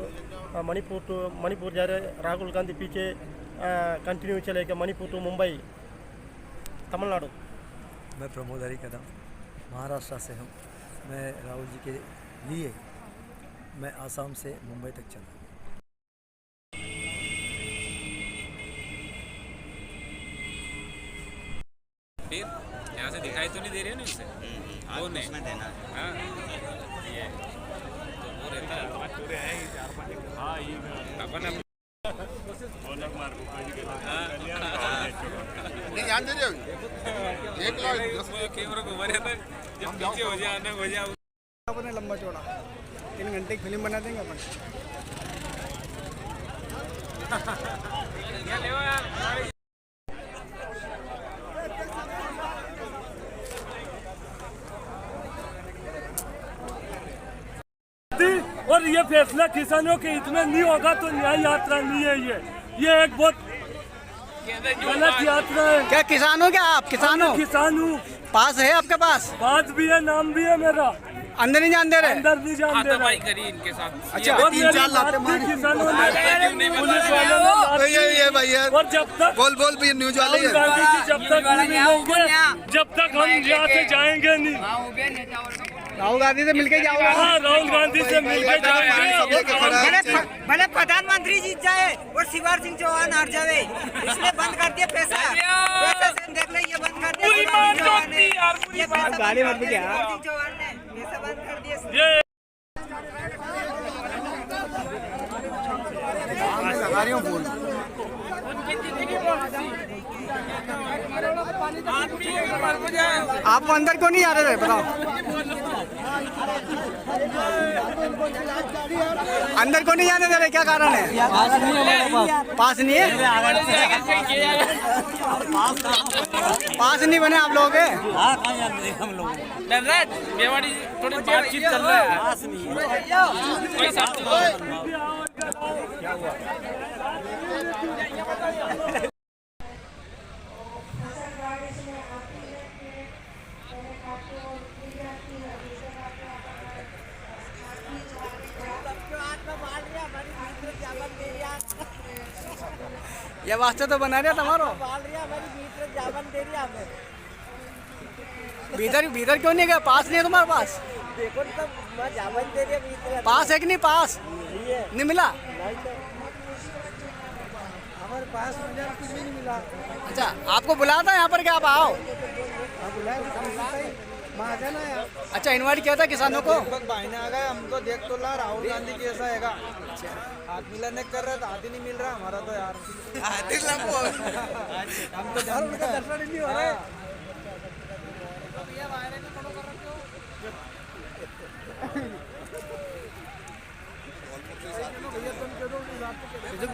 मणिपुर जा रहे, राहुल गांधी पीछे कंटिन्यू चलेगा मणिपुर टू मुंबई तमिलनाडु। मैं प्रमोद हरी कदम महाराष्ट्र से हूँ। मैं राहुल जी के लिए मैं आसाम से मुंबई तक चल रहा हूँ। फिर यहाँ से दिखाई तो नहीं दे रहे ना इससे, वो नहीं देना है। हाँ ये तो वो रहता है हाँ ये अपन ध्यान दे जाओ एक कैमरा घुमा रहता है, जब पीछे हो जाए आने हो जाए अपने लंबा चौड़ा 3 घंटे की फिल्म बना देंगे अपन। और ये फैसला किसानों के हित में नहीं होगा तो न्याय यात्रा नहीं है। ये एक बहुत गलत यात्रा है। क्या किसान हो क्या आप? किसान हो? किसान हूँ। पास है आपके पास? पास भी है, नाम भी है मेरा। अंदर नहीं जान दे रहे? अंदर नहीं जान दे रहे। करी इनके साथ। अच्छा 3-4 लाते किसानों ने पुलिस वालों ने ये भैया और जब तक बोल भी न्यूज वाले जब तक नहीं मिलेंगे, जब तक हम यहाँ से जाएंगे नहीं। राहुल गांधी से मिलके जाओगे? हाँ, राहुल गांधी से मिलके जाएंगे। भले प्रधानमंत्री जीत जाए और शिवराज सिंह चौहान हार जाए, इसने बंद कर दिया पैसा देख ले ये बंद कर दिया गाड़ी मत भी क्या ये सब बंद कर दिए आपको अंदर क्यों नहीं आ रहे थे बताओ अंदर क्यों नहीं आने दे रहे क्या कारण है पास नहीं है पास नहीं बने आप लोगों के हम लोग मेवाड़ी थोड़ी बातचीत चल रहा है पास नहीं कोई साथ क्या हुआ ये वास्ते तो बना रहा तुम्हारो भीतर भीतर क्यों नहीं गया पास नहीं है तुम्हारे पास देखो तो मैं जावन दे दिया पास है कि नहीं पास नहीं मिला हमारे पास मिला कुछ भी नहीं मिला अच्छा आपको बुलाया था यहाँ पर क्या आप आओ अच्छा इनवाइट किया था किसानों को भाई ने आ गए हमको देख तो ला राहुल गांधी कैसा है हाथ मिलाने कर रहा था हाथ ही नहीं मिल रहा हमारा तो यार हम तो उनका दर्शन ही नहीं हो रहा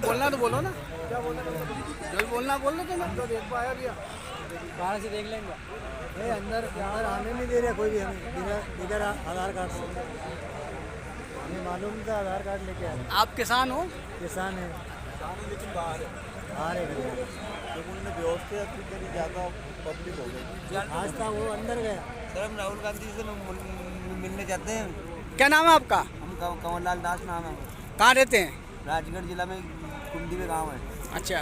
बोलना तो बोलो ना क्या बोलना जो बोलना बोल लो तुम तो देख पाया भैया बाहर से देख लेंगे अंदर आने नहीं दे रहे कोई भी हमें बिना आधार कार्ड से हमें मालूम था आधार कार्ड लेके आए आप किसान हो किसान है लेकिन बाहर है जब उन्होंने व्यवस्था करी ज़्यादा पब्लिक हो गई आज था वो अंदर गया सर हम राहुल गांधी से मिलने जाते हैं क्या नाम है आपका हम कंवरलाल दास नाम है कहाँ रहते हैं राजगढ़ जिला में कुंडी में गाँव है अच्छा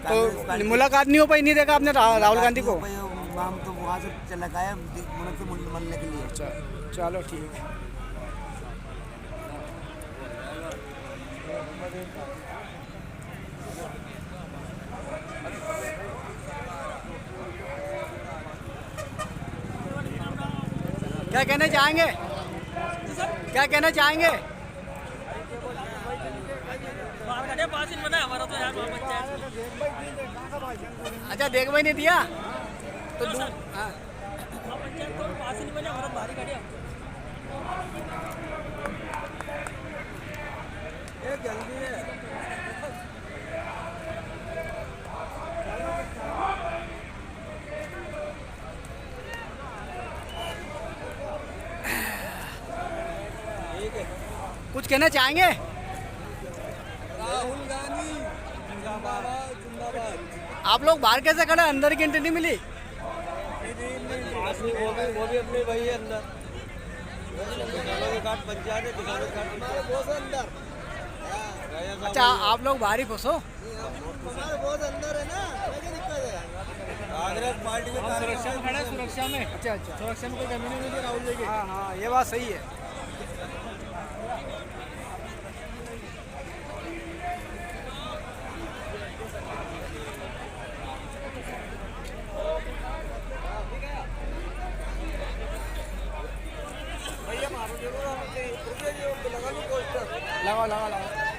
तो मुलाकात नहीं हो पाई नहीं देखा आपने राहुल गांधी को हम तो वहाँ से चला गए मिलने के लिए अच्छा चलो ठीक है क्या कहना चाहेंगे क्या कहना चाहेंगे अच्छा देख भाई नहीं दिया तो हाँ जल्दी है कुछ कहना चाहेंगे राहुल गांधी जिंदाबाद जिंदाबाद आप लोग बाहर कैसे खड़े अंदर की एंट्री नहीं मिली वो भी अपने भाई है अंदर पंचायत बहुत अंदर अच्छा आप लोग बाहर ही फंसो बहुत अंदर है ना दिक्कत है कांग्रेस पार्टी में सुरक्षा में खड़ा है सुरक्षा में अच्छा अच्छा सुरक्षा में कोई कमी नहीं मिली राहुल जी की हाँ हाँ ये बात सही है लगाओ लगाओ लगाओ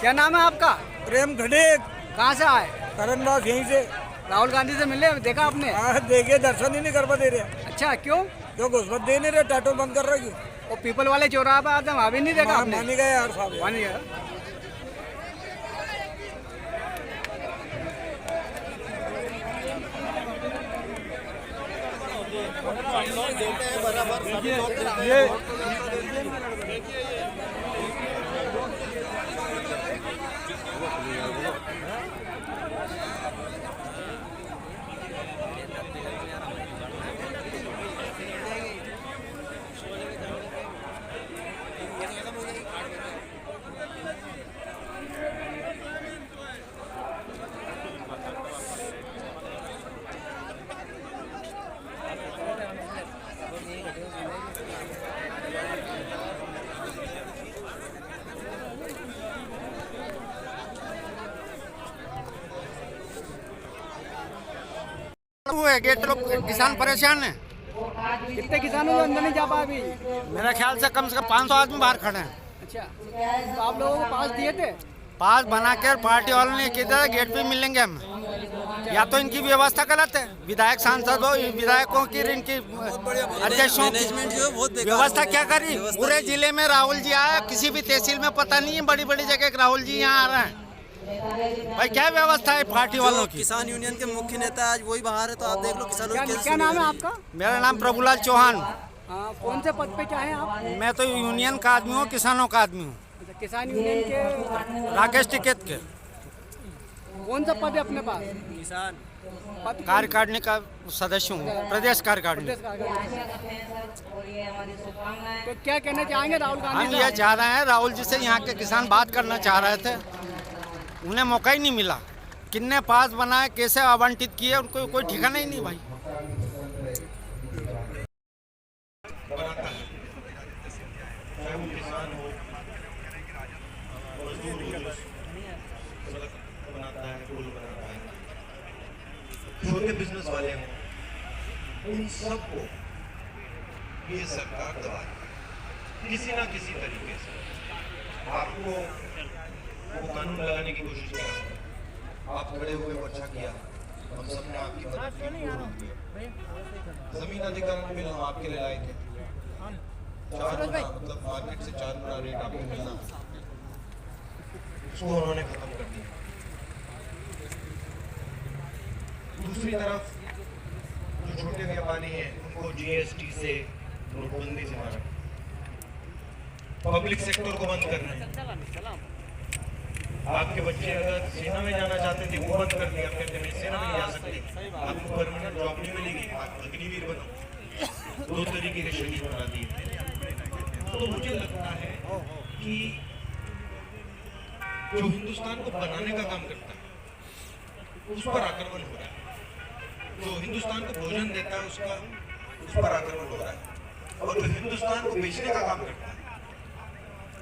क्या नाम है आपका प्रेम खड़े कहाँ से आए करणदास यहीं से राहुल गांधी से मिले देखा आपने देखे दर्शन ही नहीं कर पा दे रहे अच्छा क्यों क्यों घुसपत दे नहीं रहे टाटो बंद कर रहे वो पीपल वाले चौराहा पे आते वहाँ भी नहीं देखा आपने मान गए यार साहब मान गया हुए, गेट लोग किसान परेशान है। कितने किसानों को अंदर नहीं जा पाए अभी? मेरा ख्याल से कम 500 आदमी बाहर खड़े हैं। अच्छा, तो आप लोगों को पास दिए थे? पास बनाकर पार्टी वालों ने किधर गेट पे मिलेंगे हम। या तो इनकी व्यवस्था गलत है, विधायक सांसद हो, विधायकों की इनकी अध्यक्षों की व्यवस्था क्या करी। पूरे जिले में राहुल जी आया, किसी भी तहसील में पता नहीं है, बड़ी बड़ी जगह राहुल जी यहाँ आ रहे हैं। भाई क्या व्यवस्था है पार्टी वालों की। किसान यूनियन के मुख्य नेता आज वही बाहर है, तो आप देख लो किसानों की क्या नाम है आपका? मेरा नाम प्रभुलाल चौहान। कौन से पद पे क्या है आप? मैं तो यूनियन का आदमी हूँ, किसानों का आदमी हूँ। किसान यूनियन के राकेश टिकैत के। कौन सा पद है अपने पास? किसान कार्यकारिणी का सदस्य हूँ, प्रदेश कार्यकारिणी। तो क्या कहना चाहेंगे राहुल गांधी? हम ये चाह रहे हैं, राहुल जी से यहाँ के किसान बात करना चाह रहे थे, उन्हें मौका ही नहीं मिला। कितने पास बनाए, कैसे आवंटित किए, उनको कोई ठिकाना ही नहीं भाई। छोटे बिजनेस वाले हों, उन सबको ये सरकार दबाए किसी ना किसी तरीके से। आपको वो कानून लगाने की कोशिश करा, आप खड़े हुए वो अच्छा किया, हम सब ने आपकी मदद की। जमीन अधिग्रहण बिल हम आपके लिए लाए थे, 4 गुना मतलब मार्केट से 4 गुना रेट आपको मिलना, उसको उन्होंने खत्म कर दिया। दूसरी तरफ जो छोटे व्यापारी हैं उनको जीएसटी से, नोटबंदी से मारा, पब्लिक सेक्टर को बंद कर रहे हैं। आपके बच्चे अगर सेना में जाना चाहते थे वो बंद कर दिया, कहते हैं सेना में नहीं जा सकते, आपको परमानेंट जॉब नहीं मिलेगी, आप अग्निवीर बनो। 2 तरीके के शहीद बना दिए। तो मुझे लगता है कि जो हिंदुस्तान को बनाने का काम करता है उस पर आक्रमण हो रहा है, जो हिंदुस्तान को भोजन देता है उस पर आक्रमण हो रहा है, और जो हिंदुस्तान को बेचने का काम करता है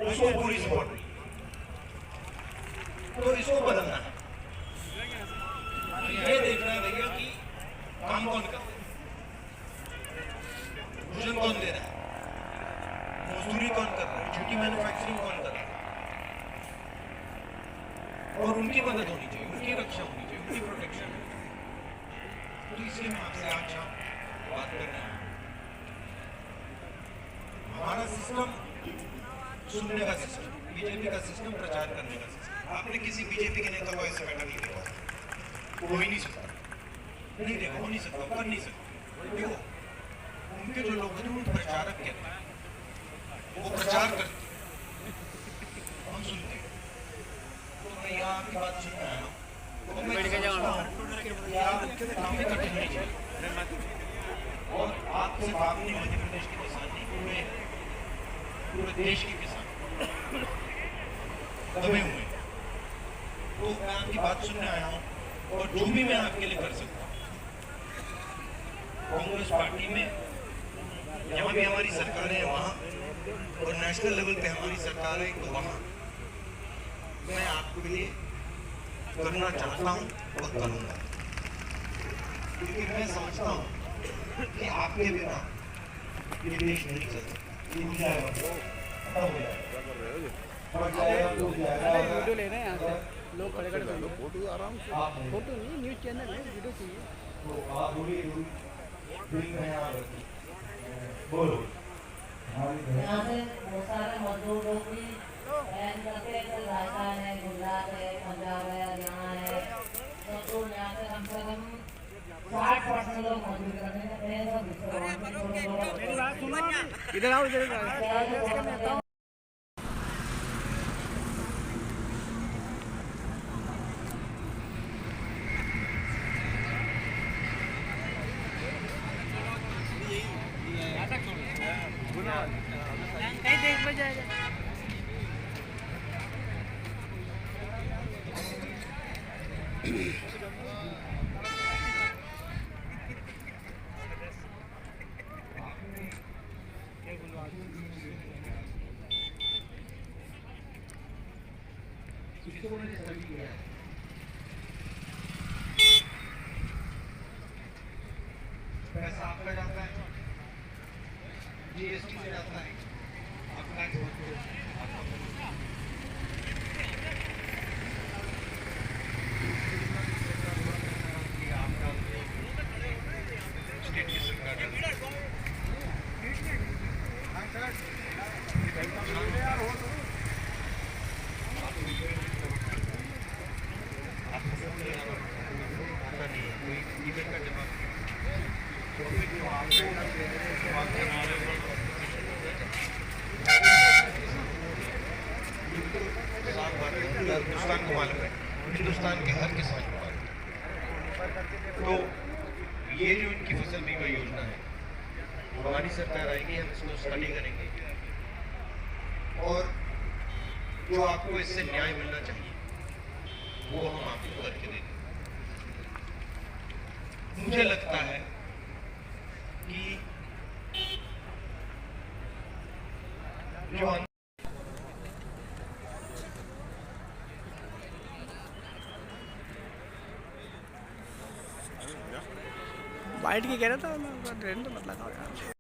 उसको पूरी सपोर्ट नहीं। तो इसको बदलना है, ये देखना है भैया कि काम कौन कर रहा है, भोजन कौन दे रहा है, मजदूरी कौन कर रहा है, छोटी मैन्युफैक्चरिंग कौन कर रहा है, और उनकी मदद होनी चाहिए, उनकी रक्षा होनी चाहिए, उनकी प्रोटेक्शन। तो इसलिए मैं आपसे आज बात कर रहा हूँ। हमारा सिस्टम सुनने का सिस्टम, बीजेपी का सिस्टम प्रचार करने का सिस्टम। आपने किसी बीजेपी के नेता को ऐसे बैठा नहीं देखा, हो ही नहीं सकता, नहीं देखा, हो नहीं सकता, कर नहीं सकता। देखो उनके जो लोग हैं उन प्रचारक कहते हैं, वो प्रचार करते हैं, हम सुनते हैं। तो मैं यहाँ आपकी बात सुनना है, काफी कठिन नहीं चाहिए, और आप सिर्फ आपने मध्य प्रदेश के किसान नहीं, पूरे देश के किसान दबे हुए। तो मैं आपकी बात सुनने आया हूँ, और जो भी मैं आपके लिए कर सकता हूँ, कांग्रेस पार्टी में जहाँ भी हमारी सरकार है वहाँ, और नेशनल लेवल पे हमारी सरकार है तो वहाँ मैं आपके लिए करना चाहता हूँ और करूँगा, क्योंकि मैं समझता हूँ कि आपके बिना ये देश नहीं चल सकता। वीडियो ले रहे हैं यहाँ से लोग, खड़े खड़े फोटो आराम से, फोटो नहीं, न्यूज़ चैनल है, वीडियो चाहिए। बोलो यहाँ से बहुत सारे मजदूर लोग भी राजस्थान है, गुजरात है, पंजाब है, हरियाणा है, तो यहाँ से कम से कम 60% लोग मजदूरी करने इधर आओ, इधर कहीं देख में जाएगा। पैसा आपका जाता है, जीएसटी से जाता है, अपना स्टेट की सरकार हिंदुस्तान को मालूम है, हिंदुस्तान के हर किसान को मालूम है। तो ये जो इनकी फसल बीमा योजना है, हमारी सरकार आएगी, हम इसको स्टडी करेंगे और जो आपको इससे न्याय मिलना चाहिए वो हम आपको करके देंगे। मुझे लगता है कि जो वाइट की कह रहा था, ट्रेन तो मत लगाओ यार।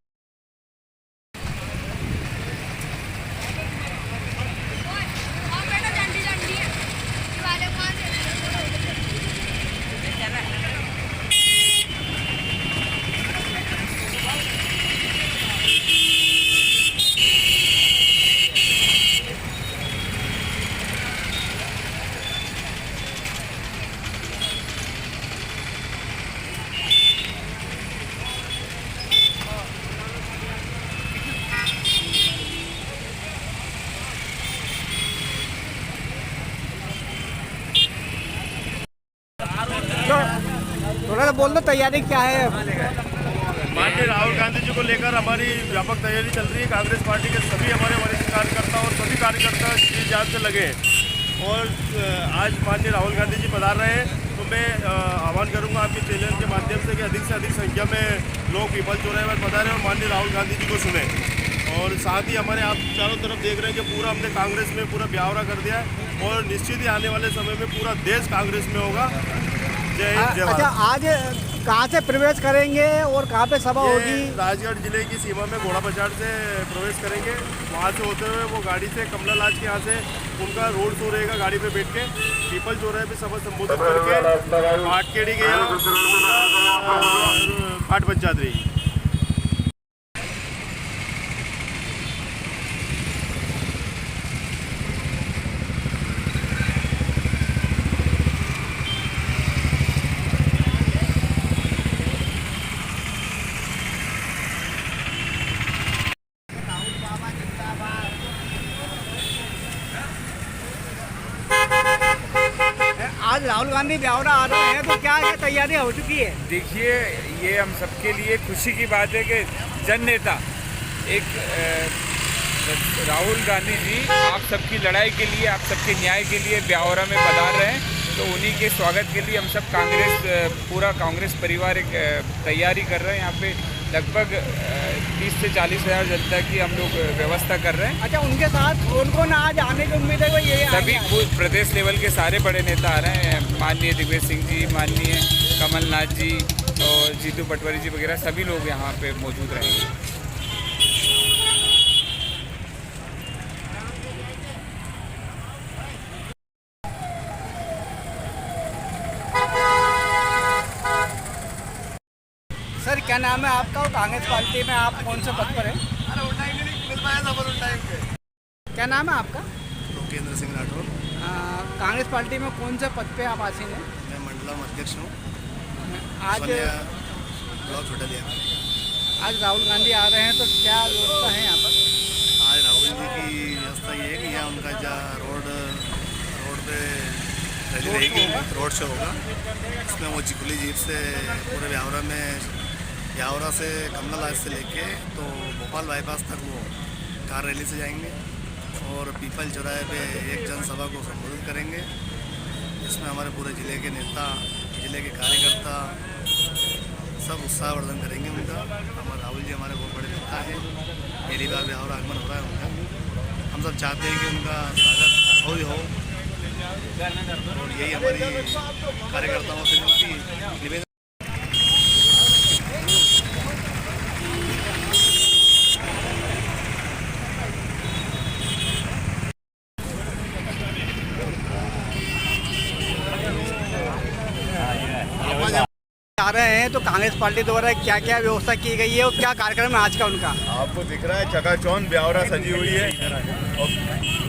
थोड़ा सा बोल दो, तैयारी क्या है? माननीय राहुल गांधी जी को लेकर हमारी व्यापक तैयारी चल रही है। कांग्रेस पार्टी के सभी हमारे वरिष्ठ कार्यकर्ता और सभी कार्यकर्ता जी जान से लगे और आज माननीय राहुल गांधी जी पधार रहे हैं, तो मैं आह्वान करूंगा आपके चैनल के माध्यम से कि अधिक से अधिक संख्या में लोग पीपल चौराहे पर पधारें और माननीय राहुल गांधी जी को सुने। और साथ ही हमारे आप चारों तरफ देख रहे हैं कि पूरा हमने कांग्रेस में पूरा ब्यावरा कर दिया है और निश्चित ही आने वाले समय में पूरा देश कांग्रेस में होगा। जय हिंद, जय भारत। अच्छा, आज कहाँ से प्रवेश करेंगे और कहाँ पे सभा होगी? राजगढ़ जिले की सीमा में घोड़ा बाजार से प्रवेश करेंगे, वहाँ से होते हुए वो गाड़ी से कमला लाज के यहाँ से उनका रोड शो रहेगा, गाड़ी पे बैठ के पीपल चौराहे पे सभा संबोधित करके पाटकेड़ी के यहाँ घाट पंचायत रहेगी। आज राहुल गांधी ब्यावरा आ रहे हैं, तो क्या क्या तैयारी हो चुकी है? देखिए, ये हम सबके लिए खुशी की बात है कि जन नेता एक राहुल गांधी जी आप सबकी लड़ाई के लिए, आप सबके न्याय के लिए ब्यावरा में पधार रहे हैं। तो उन्हीं के स्वागत के लिए हम सब पूरा कांग्रेस परिवार एक तैयारी कर रहे हैं। यहाँ पे लगभग 30 से 40 हज़ार जनता की हम लोग व्यवस्था कर रहे हैं। अच्छा, उनके साथ कौन कौन आज आने की उम्मीद है? ये सभी प्रदेश लेवल के सारे बड़े नेता आ रहे हैं। माननीय दिग्विजय सिंह जी, माननीय कमलनाथ जी और जीतू पटवारी जी वगैरह सभी लोग यहाँ पे मौजूद रहेंगे। सर, क्या नाम है आपका और कांग्रेस पार्टी में आप कौन से पद पर हैं? क्या नाम है आपका? लोकेंद्र सिंह राठौर। कांग्रेस पार्टी में कौन से पद पे आप आसीन हैं? मैं मंडलम अध्यक्ष हूँ। आज ब्लॉक छोटा लिया। आज राहुल गांधी आ रहे हैं, तो क्या व्यवस्था है यहाँ पर? आज राहुल जी की व्यवस्था ये है कि यहाँ उनका रोड पे रैली रहेगी, रोड शो होगा। इसमें वो खुली जीप से पूरे ब्यावरा से कमला लाज से लेके तो भोपाल बाईपास तक वो कार रैली से जाएंगे और पीपल चौराहे पे एक जनसभा को संबोधित करेंगे। इसमें हमारे पूरे ज़िले के नेता, ज़िले के कार्यकर्ता सब उत्साहवर्धन करेंगे उनका। हमारे राहुल जी हमारे बहुत बड़े नेता हैं, पहली बार ब्यावरा आगमन हो रहा है उनका। हम सब चाहते हैं कि उनका स्वागत हो ही हो और यही हमारी कार्यकर्ताओं से निवेदन। रहे हैं तो कांग्रेस पार्टी द्वारा क्या क्या व्यवस्था की गई है और क्या कार्यक्रम है आज का उनका? आपको दिख रहा है चकाचौंध ब्यावरा सजी हुई है और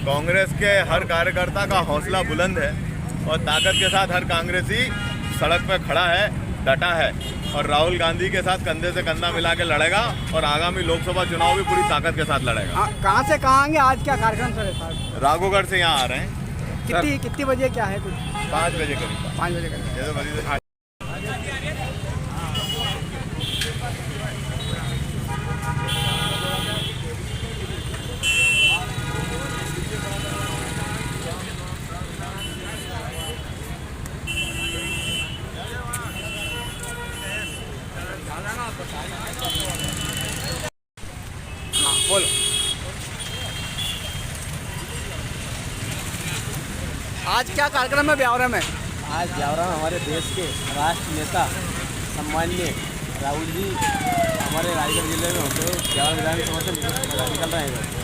कांग्रेस के हर कार्यकर्ता का हौसला बुलंद है और ताकत के साथ हर कांग्रेसी सड़क पर खड़ा है, डटा है और राहुल गांधी के साथ कंधे से कंधा मिला के लड़ेगा और आगामी लोकसभा चुनाव भी पूरी ताकत के साथ लड़ेगा। कहाँ से कहाँ आएंगे? आज क्या कार्यक्रम सर? राघोगढ़ से यहाँ आ रहे हैं। कितनी बजे क्या है? कुछ 5 बजे करीब। 5 बजे करीब। बोलो। आज क्या कार्यक्रम है ब्यावरा में? आज ब्यावरा में हमारे देश के राष्ट्र नेता सम्माननीय राहुल जी हमारे रायगढ़ जिले में होते हुए ब्यावरा विधानसभा से निकल रहे हैं।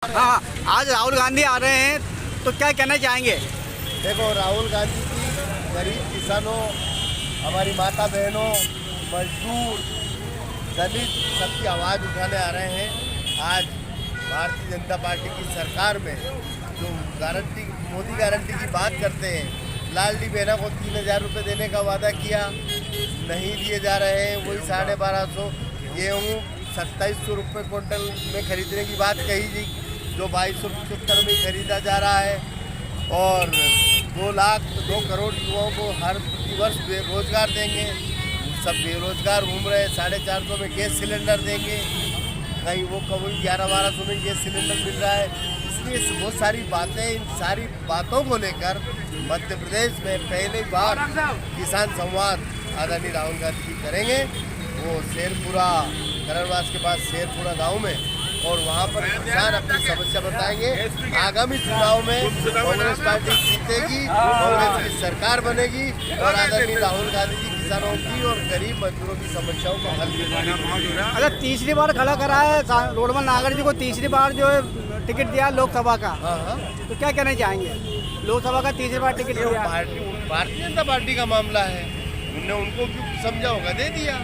हाँ, आज राहुल गांधी आ रहे हैं तो क्या कहना चाहेंगे? देखो, राहुल गांधी की गरीब किसानों, हमारी माता बहनों, मजदूर, दलित सबकी आवाज़ उठाने आ रहे हैं। आज भारतीय जनता पार्टी की सरकार में जो गारंटी, मोदी गारंटी की बात करते हैं, लाडली बहना को 3000 रुपये देने का वादा किया, नहीं दिए जा रहे हैं। वही 1250 गेहूँ 2700 रुपये क्विंटल में खरीदने की बात कही थी, जो 2275 में खरीदा जा रहा है। और 2 करोड़ युवाओं को हर वर्ष रोजगार देंगे। सब बेरोजगार घूम रहे हैं। 450 में गैस सिलेंडर देंगे, कहीं वो कभी 1100-1200 में गैस सिलेंडर मिल रहा है। इसलिए बहुत सारी बातें, इन सारी बातों को लेकर मध्य प्रदेश में पहली बार किसान संवाद आदरणीय राहुल गांधी जी करेंगे। वो शेरपुरा करणवास के पास शेरपुरा गांव में, और वहां पर किसान अपनी समस्या बताएंगे। आगामी चुनाव में कांग्रेस पार्टी जीतेगी, कांग्रेस की सरकार बनेगी और आदरणीय राहुल गांधी जी किसानों की और गरीब मजदूरों की समस्याओं को हल करेंगे। अगर तीसरी बार खड़ा करा है रोडमल नागर जी को, तीसरी बार जो है टिकट दिया लोकसभा का, तो क्या कहना चाहेंगे? लोकसभा का तीसरी बार टिकट दिया, भारतीय जनता पार्टी का मामला है, उनने उनको क्यों समझा होगा, दे दिया,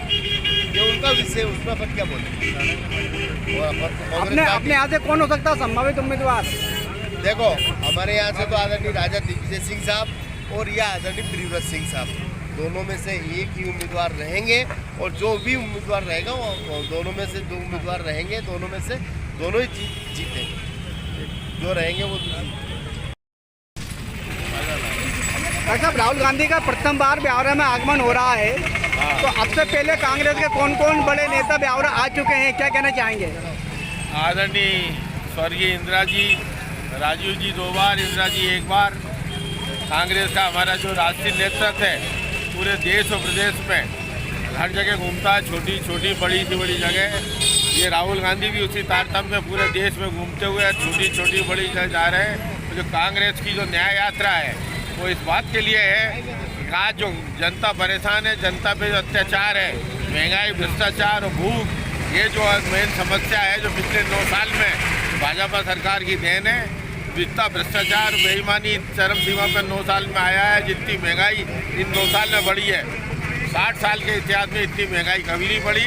ये उनका विषय, उसमें अपन क्या बोले। अपने यहाँ से कौन हो सकता है संभावित उम्मीदवार? देखो, हमारे यहाँ से तो आदरणीय राजा दिग्विजय सिंह साहब और या आदरणीय प्रियव्रत सिंह साहब, दोनों में से एक ही उम्मीदवार रहेंगे। और जो भी उम्मीदवार रहेगा वो दोनों में से 2 उम्मीदवार रहेंगे, दोनों में से दोनों ही जीतेंगे, जो रहेंगे वो। साहब, राहुल गांधी का प्रथम बार ब्यावरा में आगमन हो रहा है, तो अब से पहले कांग्रेस के कौन कौन बड़े नेता ब्यावरा आ चुके हैं, क्या कहना चाहेंगे? आदरणीय स्वर्गीय इंदिरा जी, राजीव जी 2 बार, इंदिरा जी 1 बार। कांग्रेस का हमारा जो राष्ट्रीय नेतृत्व है पूरे देश और प्रदेश में हर जगह घूमता है, छोटी छोटी बड़ी से बड़ी जगह। ये राहुल गांधी भी उसी तारतम्य में पूरे देश में घूमते हुए छोटी छोटी बड़ी जगह जा रहे हैं। जो कांग्रेस की जो न्याय यात्रा है वो इस बात के लिए है कि आज जो जनता परेशान है, जनता पे जो अत्याचार है, महंगाई, भ्रष्टाचार और भूख, ये जो मेन समस्या है जो पिछले 9 साल में भाजपा सरकार की देन है। जितना भ्रष्टाचार, बेईमानी चरम सीमा पर 9 साल में आया है, जितनी महंगाई इन 2 साल में बढ़ी है, 60 साल के इतिहास में इतनी महंगाई कभी नहीं पड़ी,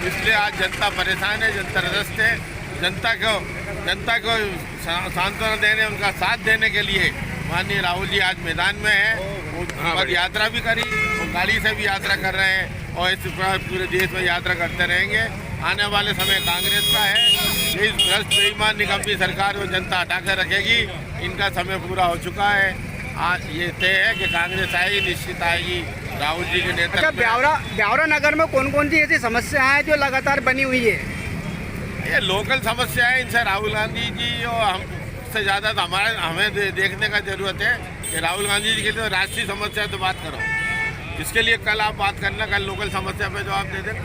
इसलिए आज जनता परेशान है, जनता त्रस्त है। जनता को सांत्वना देने, उनका साथ देने के लिए माननीय राहुल जी आज मैदान में हैं। वो पद यात्रा भी करी, वो गाड़ी से भी यात्रा कर रहे हैं और इस पूरे देश में यात्रा करते रहेंगे। आने वाले समय कांग्रेस का है, इस भ्रष्ट बेईमान निकम्मी सरकार को जनता हटा कर रखेगी। इनका समय पूरा हो चुका है। आज ये तय है कि कांग्रेस आएगी, निश्चित आएगी राहुल जी के नेतृत्व में। ब्यावरा नगर में कौन कौन सी ऐसी समस्याएं हैं जो लगातार बनी हुई है? ये लोकल समस्या है, इनसे राहुल गांधी जी और हमसे ज़्यादा तो हमें देखने का ज़रूरत है कि राहुल गांधी जी के लिए राष्ट्रीय समस्या तो बात करो, इसके लिए कल आप बात करना, कल लोकल समस्या पे जवाब दे देना।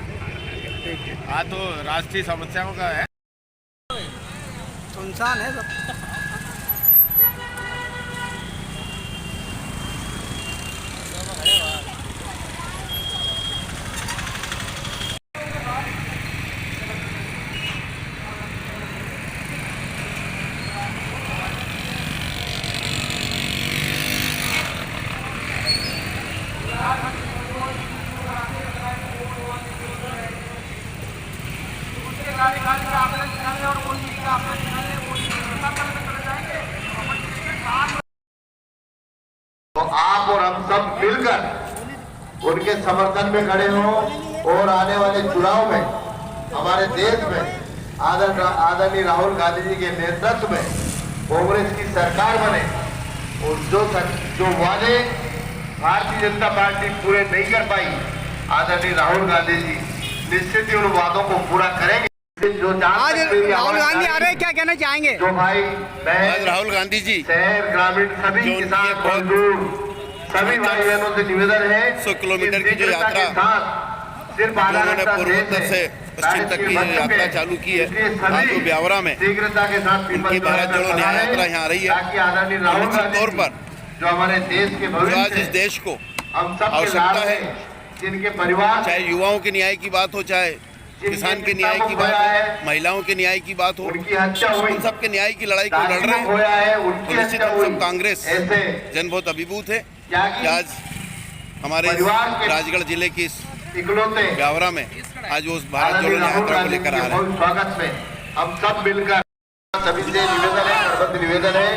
हाँ, तो राष्ट्रीय समस्याओं का है, सुनसान है सब। तो आप और हम सब मिलकर उनके समर्थन में खड़े हों और आने वाले चुनाव में हमारे देश में आदरणीय राहुल गांधी जी के नेतृत्व में कांग्रेस की सरकार बने और जो वादे भारतीय जनता पार्टी पूरे नहीं कर पाई, आदरणीय राहुल गांधी जी निश्चित ही उन वादों को पूरा करेंगे। जो आज राहुल गांधी आ रहे हैं, क्या कहना चाहेंगे? जो भाई आज राहुल गांधी जी शहर ग्रामीण सभी किसान मजदूर सभी भाई बहनों से निवेदन है 100 किलोमीटर की जो यात्रा सिर्फ उन्होंने पूर्वोत्तर से पश्चिम तक की यात्रा चालू की है, आज वो ब्यावरा में शीघ्रता के साथ उनकी भारत जोड़ो न्याय यात्रा यहाँ आ रही है। निश्चित तौर पर जो हमारे देश के जो आज इस देश को आवश्यकता है, जिनके परिवार चाहे युवाओं के न्याय की बात हो, चाहे किसान के न्याय की बात हो, महिलाओं के न्याय की बात हो, उन सब के न्याय की लड़ाई को लड़ रहे हैं। तो निश्चित रूप से कांग्रेस जन बहुत अभिभूत है कि आज हमारे राजगढ़ जिले की ब्यावरा में आज वो उस भारत जोड़ो न्याय यात्रा को लेकर आ रहे हैं। स्वागत में हम सब मिलकर सभी से निवेदन है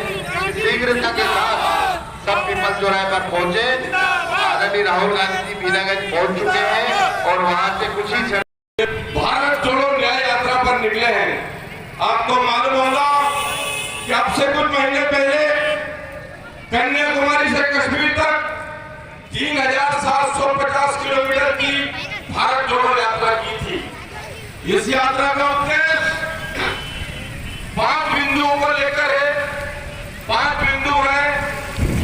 शीघ्रता के साथ सब पीपल चौराहे पर पहुंचे। आदरणीय राहुल गांधी जी बीनागंज पहुंच चुके हैं और वहां से कुछ ही भारत जोड़ो न्याय यात्रा पर निकले हैं। आपको मालूम होगा कि अब से कुछ महीने पहले कन्याकुमारी से कश्मीर तक 3750 किलोमीटर की भारत जोड़ो यात्रा की थी। इस यात्रा का उद्देश्य 5 बिंदुओं को लेकर है। 5 बिंदु हैं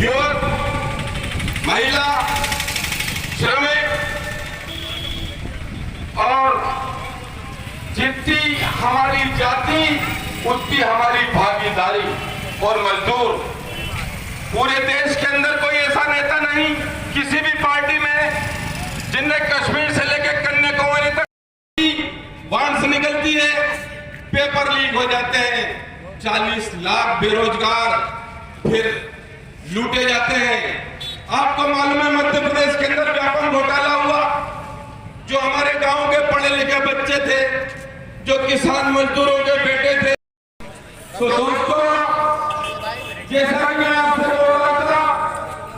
युवक, महिला, श्रमिक और जितनी हमारी जाति उतनी हमारी भागीदारी और मजदूर। पूरे देश के अंदर कोई ऐसा नेता नहीं किसी भी पार्टी में जिनने कश्मीर से लेकर कन्याकुमारी तक बांस निकलती है, पेपर लीक हो जाते हैं, 40 लाख बेरोजगार फिर लूटे जाते हैं। आपको मालूम है मध्य प्रदेश के अंदर व्यापक घोटाला हुआ। जो हमारे गांव के पढ़े लिखे बच्चे थे, जो किसान मजदूरों के बेटे थे। तो दोस्तों, जैसा कि मैं आपसे बोल रहा था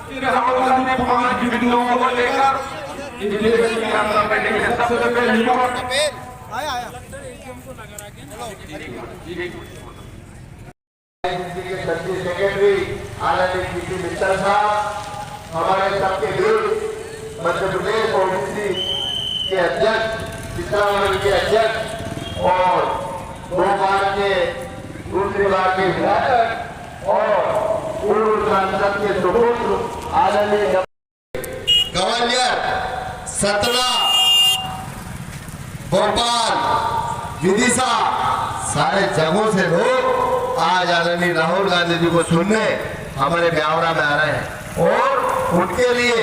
कि राहुल गांधी 5 बिंदुओं को लेकर इस देश की यात्रा करने के सबसे पहले युवक सेक्रेटरी आदरणीय पीसी मित्तल साहब, हमारे सबके विरुद्ध मध्य प्रदेश ओबीसी के अध्यक्ष, किसान मंडल के अध्यक्ष और 2 बार के दूसरी बार के विधायक और पूर्व सांसद के सुपुत्र आदरणीय गवालियर, सतना, भोपाल, विदिशा सारे जगहों से लोग आज आदरणीय राहुल गांधी जी को सुनने हमारे ब्यावरा में आ रहे हैं और उनके लिए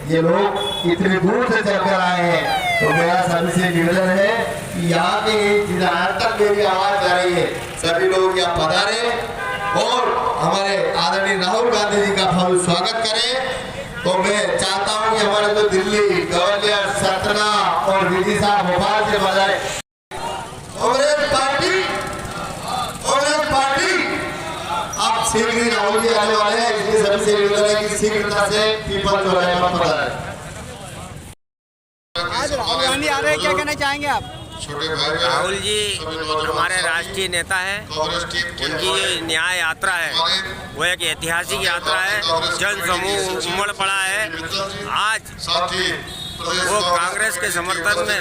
ये लोग इतनी दूर से चलकर आए हैं। तो मेरा सभी से निवेदन है कि यहाँ के जहाँ तक मेरी आवाज जा रही है, सभी लोग यहाँ पधारे और हमारे आदरणीय राहुल गांधी जी का भव्य स्वागत करें। तो मैं चाहता हूं कि हमारे जो दिल्ली, ग्वालियर, सतना और विदिशा, भोपाल से बजाय कांग्रेस पार्टी अब शीघ्र ही राहुल जी आने वाले हैं, इसलिए सभी से निवेदन है कि शीघ्रता से पीपल चौराहे पर पधारें। आज राहुल गांधी आ रहे हैं, क्या कहना चाहेंगे आप? राहुल जी हमारे राष्ट्रीय नेता हैं। उनकी ये न्याय यात्रा है वो एक ऐतिहासिक यात्रा है। जन समूह उमड़ पड़ा है। आज वो कांग्रेस के समर्थन में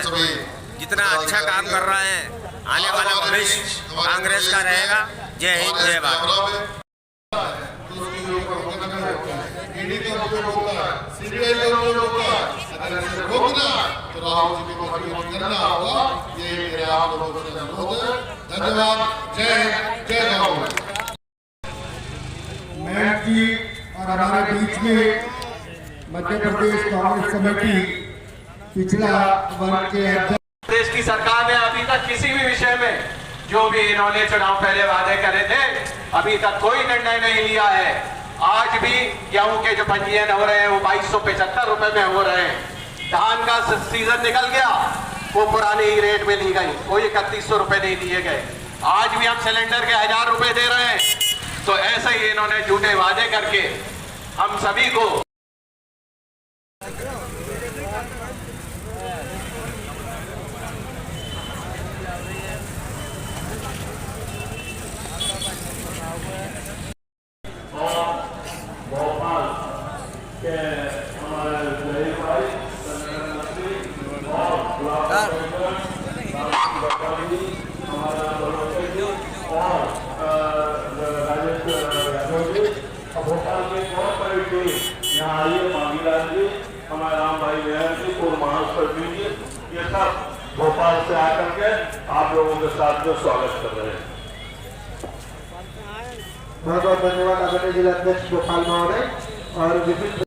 जितना अच्छा काम कर रहे हैं, आने वाला भविष्य कांग्रेस का रहेगा। जय हिंद, जय भारत। धन्यवाद। जय जय राहुल। मैम जी और हमारे बीच में मध्य प्रदेश कांग्रेस कमेटी पिछला वर्ग के देश की सरकार ने अभी तक किसी भी विषय में जो भी इन्होंने चुनाव पहले वादे करे थे, अभी तक कोई निर्णय नहीं लिया है। आज भी गेहूं के जो पंजीयन हो रहे हैं वो 2275 रुपए में हो रहे हैं। धान का सीजन निकल गया, वो पुराने ही रेट में ली गई, कोई 3100 रुपए नहीं दिए गए। आज भी हम सिलेंडर के 1000 रुपए दे रहे हैं। तो ऐसे ही इन्होंने झूठे वादे करके हम सभी को भोपाल के यहाँ आइए, मांगीलाल जी, हमारे राम भाई मेहर जी और महाराष्ट्र जी, ये सब भोपाल से आकर के आप लोगों के साथ जो स्वागत कर रहे हैं। बहुत बहुत धन्यवाद आदरणीय जिला अध्यक्ष गोपाल महोदय। और विभिन्न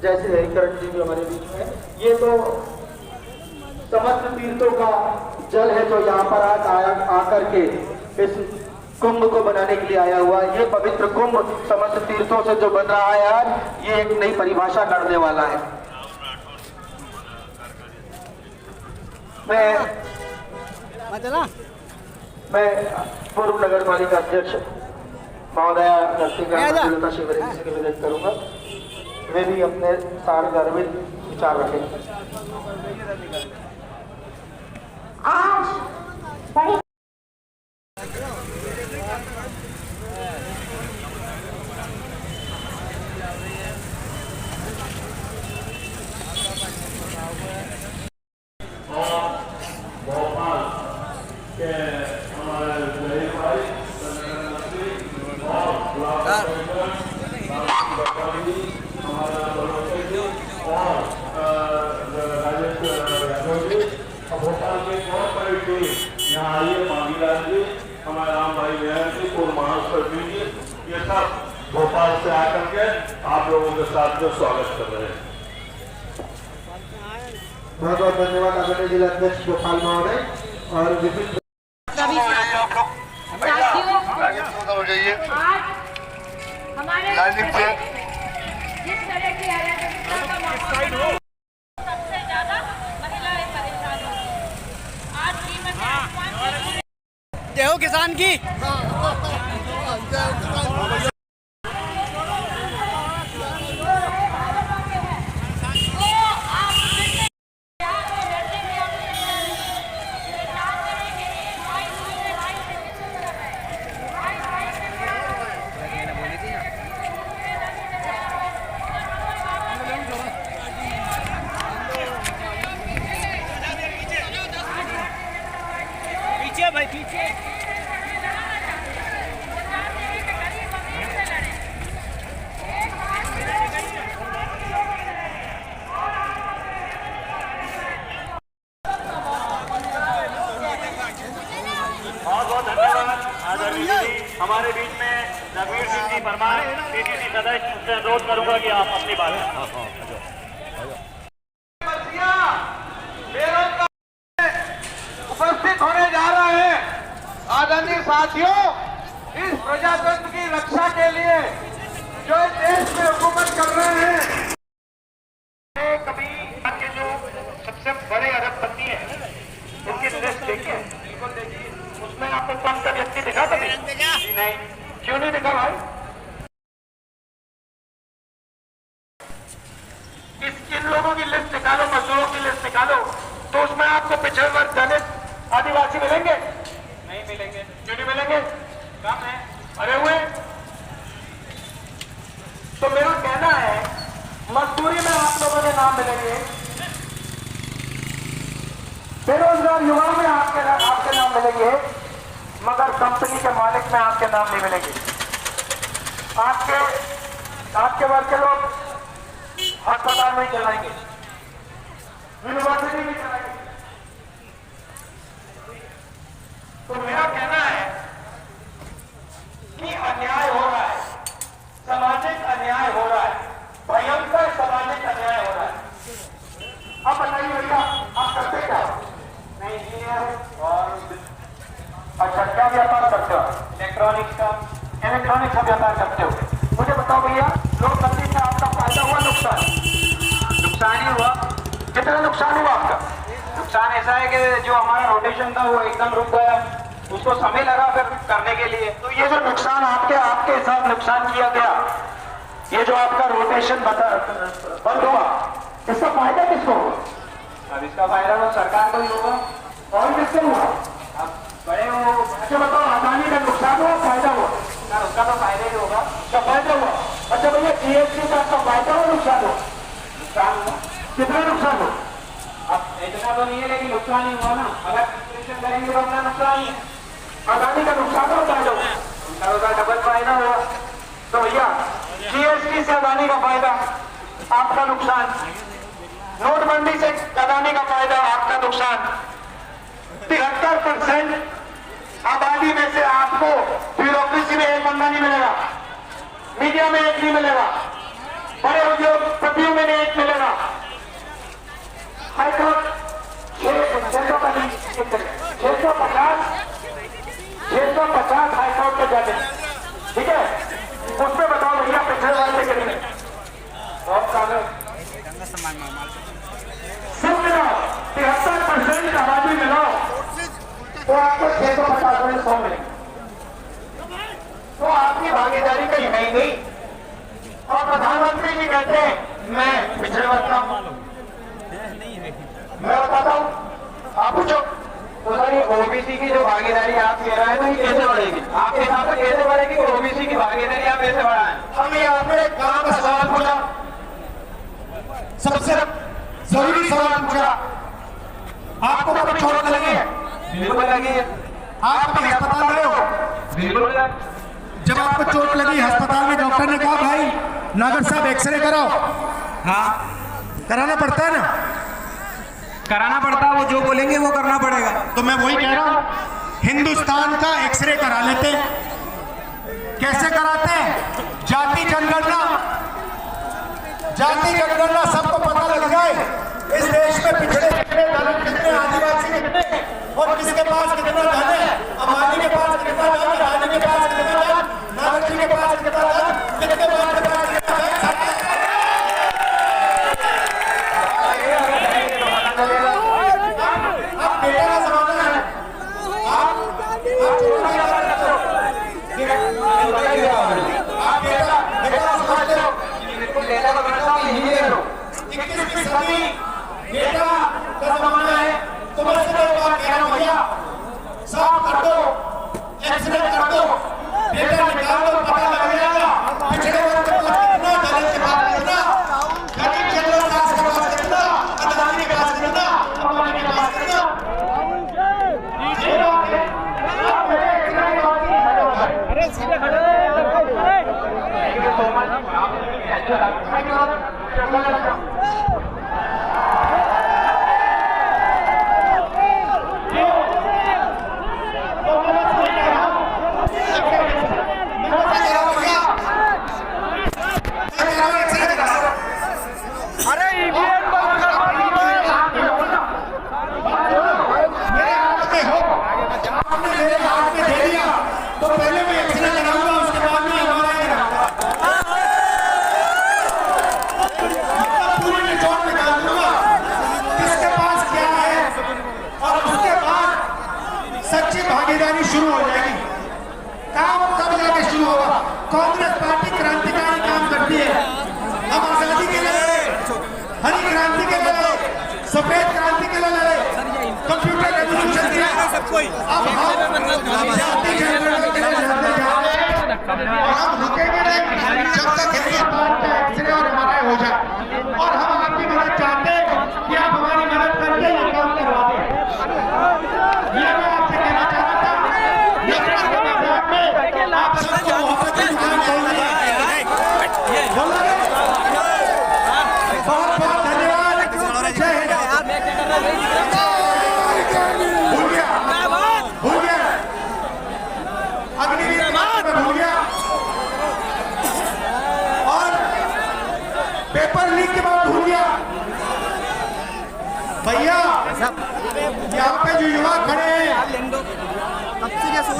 जैसे हरिकरण जी भी हमारे बीच में, ये तो समस्त तीर्थों का जल है जो यहाँ पर आज आकर के इस कुंभ को बनाने के लिए आया हुआ है। ये पवित्र कुंभ समस्त तीर्थों से जो बन रहा है आज, ये एक नई परिभाषा करने वाला है। मैं पूर्व नगर पालिका अध्यक्ष महोदया नरसिंह शिवरी जी से निवेदन करूंगा, वे भी अपने सारे गर्वित विचार रखेंगे। आज बड़ी भोपाल के यहाँ आइए, मांगीलाल जी, हमारे राम भाई मेहर जी और महाराष्ट्र जी, ये सब भोपाल से आकर के आप लोगों के साथ जो स्वागत कर रहे हैं। बहुत बहुत धन्यवाद आदरणीय जिला अध्यक्ष गोपाल महोदय। और विभिन्न हमारे जिस तरह की अराजकता का माहौल सबसे ज्यादा महिलाएं परेशान होती हैं। आज जय हो किसान की। पीछे भाई पीछे। बहुत बहुत धन्यवाद आदरणीय जी। हमारे बीच में रघुवीर सिंह जी परमार पीसीसी सदस्य से अनुरोध करूंगा कि आप अपनी बात उपस्थित होने जा रहे हैं। आदरणीय साथियों, इस प्रजातंत्र की रक्षा के लिए जो इस देश में हुकूमत कर रहे हैं। कभी के जो सबसे बड़े अरबपति हैं उनकी लिस्ट देखिए, बिल्कुल देखिए, उसमें आपको कौन सा व्यक्ति दिखा कभी? नहीं, क्यों नहीं दिखा भाई? किन लोगों की लिस्ट निकालो, मजदूरों की लिस्ट निकालो, तो उसमें आपको पिछड़े वर्ग, दलित, आदिवासी मिलेंगे? नहीं मिलेंगे। क्यों नहीं मिलेंगे? कम है, भरे हुए। तो मेरा कहना है मजदूरी में आप लोगों के नाम मिलेंगे, बेरोजगार युवाओं में आपके नाम मिलेंगे, मगर कंपनी के मालिक में आपके नाम नहीं मिलेंगे। आपके वर्ग के लोग अस्पताल में चलाएंगे, यूनिवर्सिटी में चलाएंगे। तो मेरा कहना है कि अन्याय हो रहा है, सामाजिक अन्याय हो रहा है, भयंकर सामाजिक अन्याय हो रहा है। अब बताइए भैया, आप करते क्या? मैं इंजीनियर और अच्छा, क्या व्यापार करते हो? इलेक्ट्रॉनिक्स का व्यापार करते हो। मुझे बताओ भैया, नोटबंदी से आपका फायदा हुआ, नुकसान? नुकसान ही हुआ। कितना नुकसान हुआ आपका? नुकसान ऐसा है कि जो हमारा रोटेशन था वो एकदम रुक गया, उसको समय लगा फिर करने के लिए। तो ये जो नुकसान आपके साथ नुकसान किया गया, ये जो आपका रोटेशन बंद हुआ, इसका फायदा किसको हुआ? अब इसका फायदा तो सरकार को ही होगा। और किसको हुआ? अब बड़े हो। अच्छा बताओ, अदानी का नुकसान हुआ, फायदा हुआ? सर उसका तो फायदा ही होगा। उसका फायदा हुआ। अच्छा भैया, जीएसटी का आपका फायदा हुआ, नुकसान हुआ? नुकसान हुआ। कितना नुकसान हुआ? अब इतना तो नहीं है, लेकिन नुकसान ही हुआ ना। अगर करेंगे तो अपना नुकसान ही है। अदानी का नुकसान हो, फायदा हुआ? उनका डबल फायदा हुआ। तो भैया, जीएसटी से अदानी का फायदा, आपका नुकसान। नोटबंदी से अदानी का फायदा, आपका नुकसान। 73% आबादी में से आपको ब्यूरोक्रेसी में एक बंदा नहीं मिलेगा, मीडिया में एक नहीं मिलेगा, बड़े उद्योगपतियों में एक मिलेगा। हाईकोर्ट 650 हाईकोर्ट के जज, ठीक है? उसमें बताओ भैया, पिछले वाले के लिए बहुत सारे सिर्फ मिलाओ, 73% आबादी मिलाओ तो आपको 650 में 100 मिलेंगे। तो आपकी भागीदारी कहीं नहीं गई। और प्रधानमंत्री जी कहते हैं मैं पिछड़े वर्ग का हूं। मैं बताता हूं, आप पूछो तो सर, ये ओबीसी की जो भागीदारी आप कह रहे हैं, तो ये कैसे बढ़ेगी? आपके हिसाब से कैसे बढ़ेगी कि ओबीसी की भागीदारी आप कैसे बढ़ाएं? हमने आपने एक काम का सवाल पूछा, सबसे जरूरी सवाल पूछा, आपको कभी चोट लगी है? बिल्कुल लगी है। आप कभी अस्पताल गए हो? बिल्कुल। जब आपको चोट लगी अस्पताल में, डॉक्टर ने कहा भाई नागर साहब एक्सरे कराओ, हाँ कराना पड़ता है ना? कराना पड़ता है, वो जो बोलेंगे वो करना पड़ेगा। तो मैं वही कह रहा हूं, हिंदुस्तान का एक्सरे करा लेते। कैसे कराते हैं? जाति जनगणना सबको पता लग जाए, इस देश में पिछड़े कितने, दलित कितने, आदिवासी कितने, और किसके पास कितना धन है। अंबानी के पास कितना धन, अदानी के पास कितना धन, नागरिक के पास कितना धन, कितने पास कितना धन। आप डेटा का जमाना है, आप डेटा समझते हो, डेटा का बनाता हूँ, यही ले लो। 21वीं सदी डेटा का जमाना है। तो मैं सिर्फ एक बात कह रहा हूँ भैया, साफ कर दो, एक्सरे कर दो, डेटा निकाल दो, पता लग जाएगा पिछड़े वर्ग के पास कितना, दलित के पास कितना, गरीब जनरल क्लास के पास कितना, अदानी के पास कितना, अंबानी के पास कितना। अरे सीधे खड़े तो पहले मैं एक्सरे सफेद क्रांति के लिए लड़े, कंप्यूटर रेवोल्यूशन किया। अब हम जाति जनगणना के लिए लड़ने जा रहे हैं और हम रुकेंगे नहीं जब तक हिंदुस्तान का एक्सरे और एमआरआई हो जाए। और हम आपकी मदद चाहते हैं कि आप हमारी मदद करके ये काम करवा दें। ये मैं आपसे कहना चाहता था। आप सबको मोहब्बत की दुकान खोल दी। बहुत बहुत धन्यवाद। जय हिंद। भूल गया अग्निवीर में भूल गया। और पेपर लीक के बाद भूल गया। भैया यहाँ पे जो युवा खड़े हैं,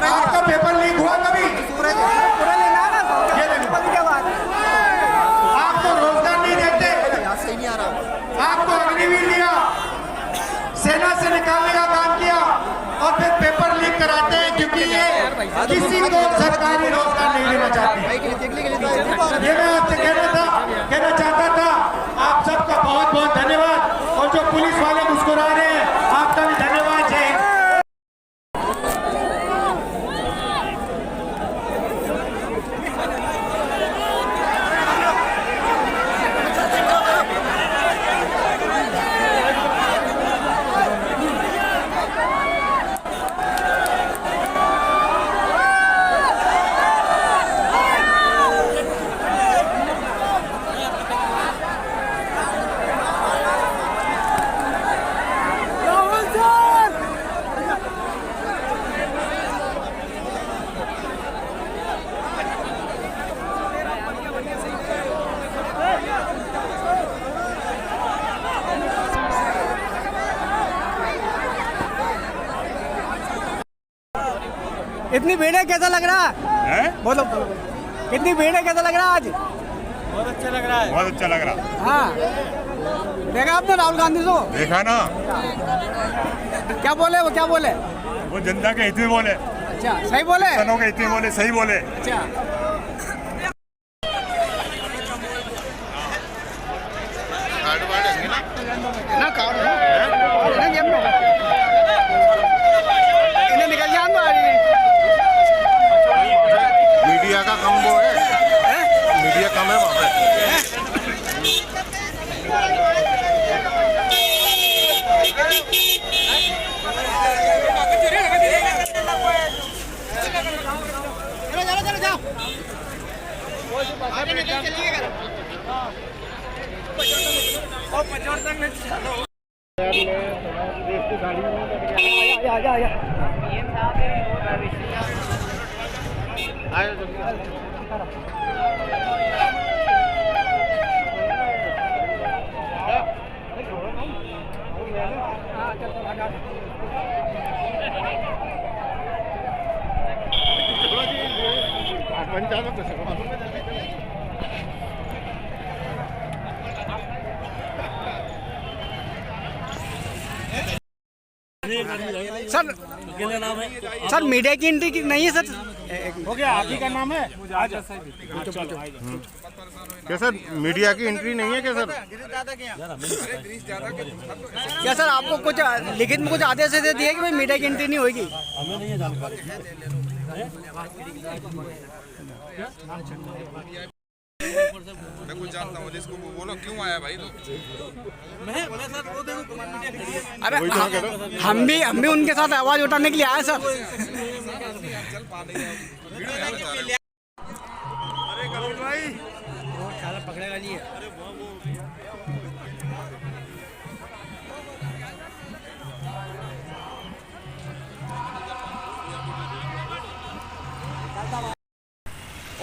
आपका पेपर लीक हुआ कभी? आपको रोजगार नहीं देते, आपको अग्निवीर दिया, सेना से निकालने का काम किया और फिर पेपर लीक कराते हैं क्योंकि ये किसी को सरकारी रोजगार नहीं देना चाहते। ये मैं आपसे कहना चाहता था। आप सबका बहुत बहुत धन्यवाद। और जो पुलिस वाले मुस्कुरा रहे हैं, आपका भी धन्यवाद। जय हिंद। इतनी भीड़ है, कैसा लग रहा है? बोलो कितनी भीड़ है, कैसा लग रहा है आज? बहुत अच्छा लग रहा है। बहुत अच्छा लग रहा है। हाँ, देखा आपने राहुल गांधी को? देखा ना। क्या बोले वो? क्या बोले वो? जनता के हित में बोले। अच्छा, सही बोले? किसानों के हित में बोले, सही बोले। अच्छा, ना कार्ड है जेब में, इन्हें निकल जान दो। मीडिया का कम वो है, मीडिया कम है वहाँ पे। सर मीडिया की एंट्री की नहीं है सर। हो गया, आप ही का नाम है। क्या सर मीडिया की एंट्री नहीं है क्या सर? क्या सर आपको कुछ लिखित में कुछ आदेश दे दिए कि भाई मीडिया की एंट्री नहीं होगी? हमें नहीं है जानकारी। मैं कुछ जानता हूँ जिसको बोलो क्यों आया भाई? तो मैं सर वो देखो अरे हम भी उनके साथ आवाज उठाने के लिए आए सर। अरे कपिल भाई पकड़ेगा नहीं।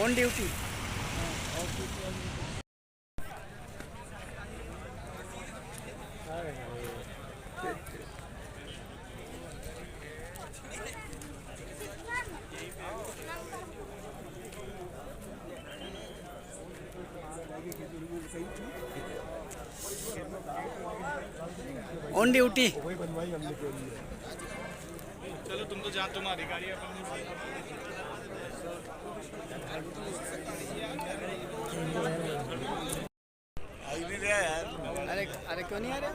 On duty. On duty. चलो तुम तो जा, तुम्हारी गाड़ी अरे अरे क्यों नहीं आ रहे?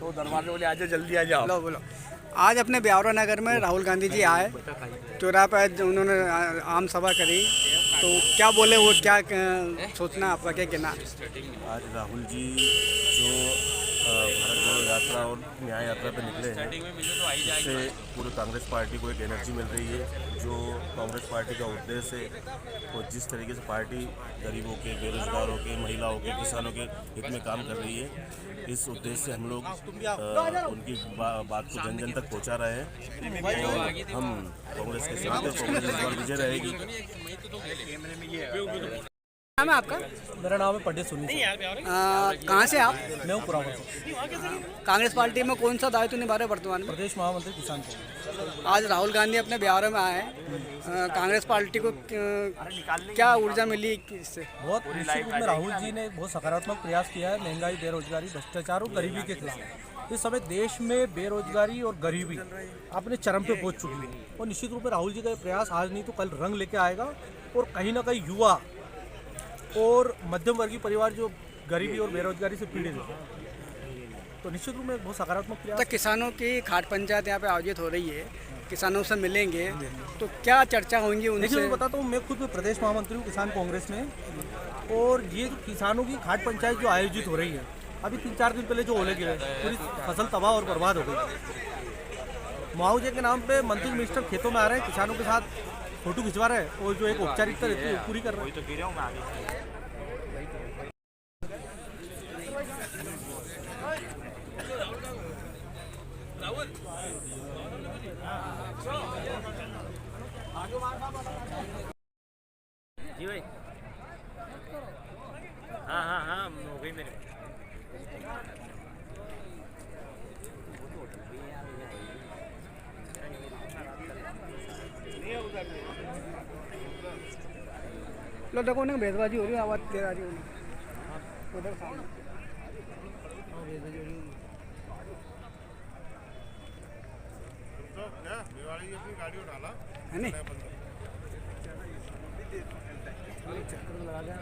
तो दरबार बोले आज जल्दी आ जाओ। बोलो बोलो। आज अपने ब्यावरा नगर में राहुल गांधी जी आए, चौराहे पर उन्होंने आम सभा करी, तो क्या बोले वो, क्या सोचना आपका, क्या कहना? आज राहुल जी जो भारत जोड़ो यात्रा और न्याय यात्रा पे निकले हैं, इससे पूरे कांग्रेस पार्टी को एक एनर्जी मिल रही है। जो कांग्रेस पार्टी का उद्देश्य है और जिस तरीके से पार्टी गरीबों के, बेरोजगारों के, महिलाओं के, किसानों के हित में काम कर रही है, इस उद्देश्य से हम लोग उनकी बात को जन जन तक पहुंचा रहे हैं और हम कांग्रेस के साथ हैं। कांग्रेस इस बार विजय रहेगी। नाम है आपका? मेरा नाम है पंडित सुनील। कहाँ से आप? मैं हूँ पुरावा से। कांग्रेस पार्टी में कौन सा दायित्व निभा रहे वर्तमान में? प्रदेश महामंत्री किसान कांग्रेस। आज राहुल गांधी अपने ब्यावरा में आए हैं, कांग्रेस पार्टी को क्या ऊर्जा मिली इससे? बहुत निश्चित रूप में राहुल जी ने बहुत सकारात्मक प्रयास किया है महंगाई, बेरोजगारी, भ्रष्टाचार और गरीबी के खिलाफ। इस समय देश में बेरोजगारी और गरीबी अपने चरम पे पहुँच चुकी है और निश्चित रूप में राहुल जी का प्रयास आज नहीं तो कल रंग लेके आएगा और कहीं ना कहीं युवा और मध्यम वर्गीय परिवार जो गरीबी और बेरोजगारी से पीड़ित है, तो निश्चित रूप में बहुत सकारात्मक प्रयास। तो किसानों की खाट पंचायत यहाँ पे आयोजित हो रही है, किसानों से मिलेंगे तो क्या चर्चा होंगी उनसे? देखिए, मैं बताता हूँ, मैं खुद प्रदेश महामंत्री हूँ किसान कांग्रेस में, और ये जो किसानों की खाट पंचायत जो आयोजित हो रही है, अभी 3-4 दिन पहले जो ओले गिरे, पूरी फसल तबाह और बर्बाद हो गई। मुआवजे के नाम पे मंत्री मिनिस्टर खेतों में आ रहे हैं, किसानों के साथ फोटो खिंचवा रहे हैं और जो एक औपचारिकता रहती है पूरी कर रहे हैं। जी भाई, हाँ हो गई मेरी। लो देखो उन्हें भेदबाजी हो रही है, आवाज़ दे रही है उधर सामने। अपनी गाड़ी उठा ला है नहीं? चक्कर लगा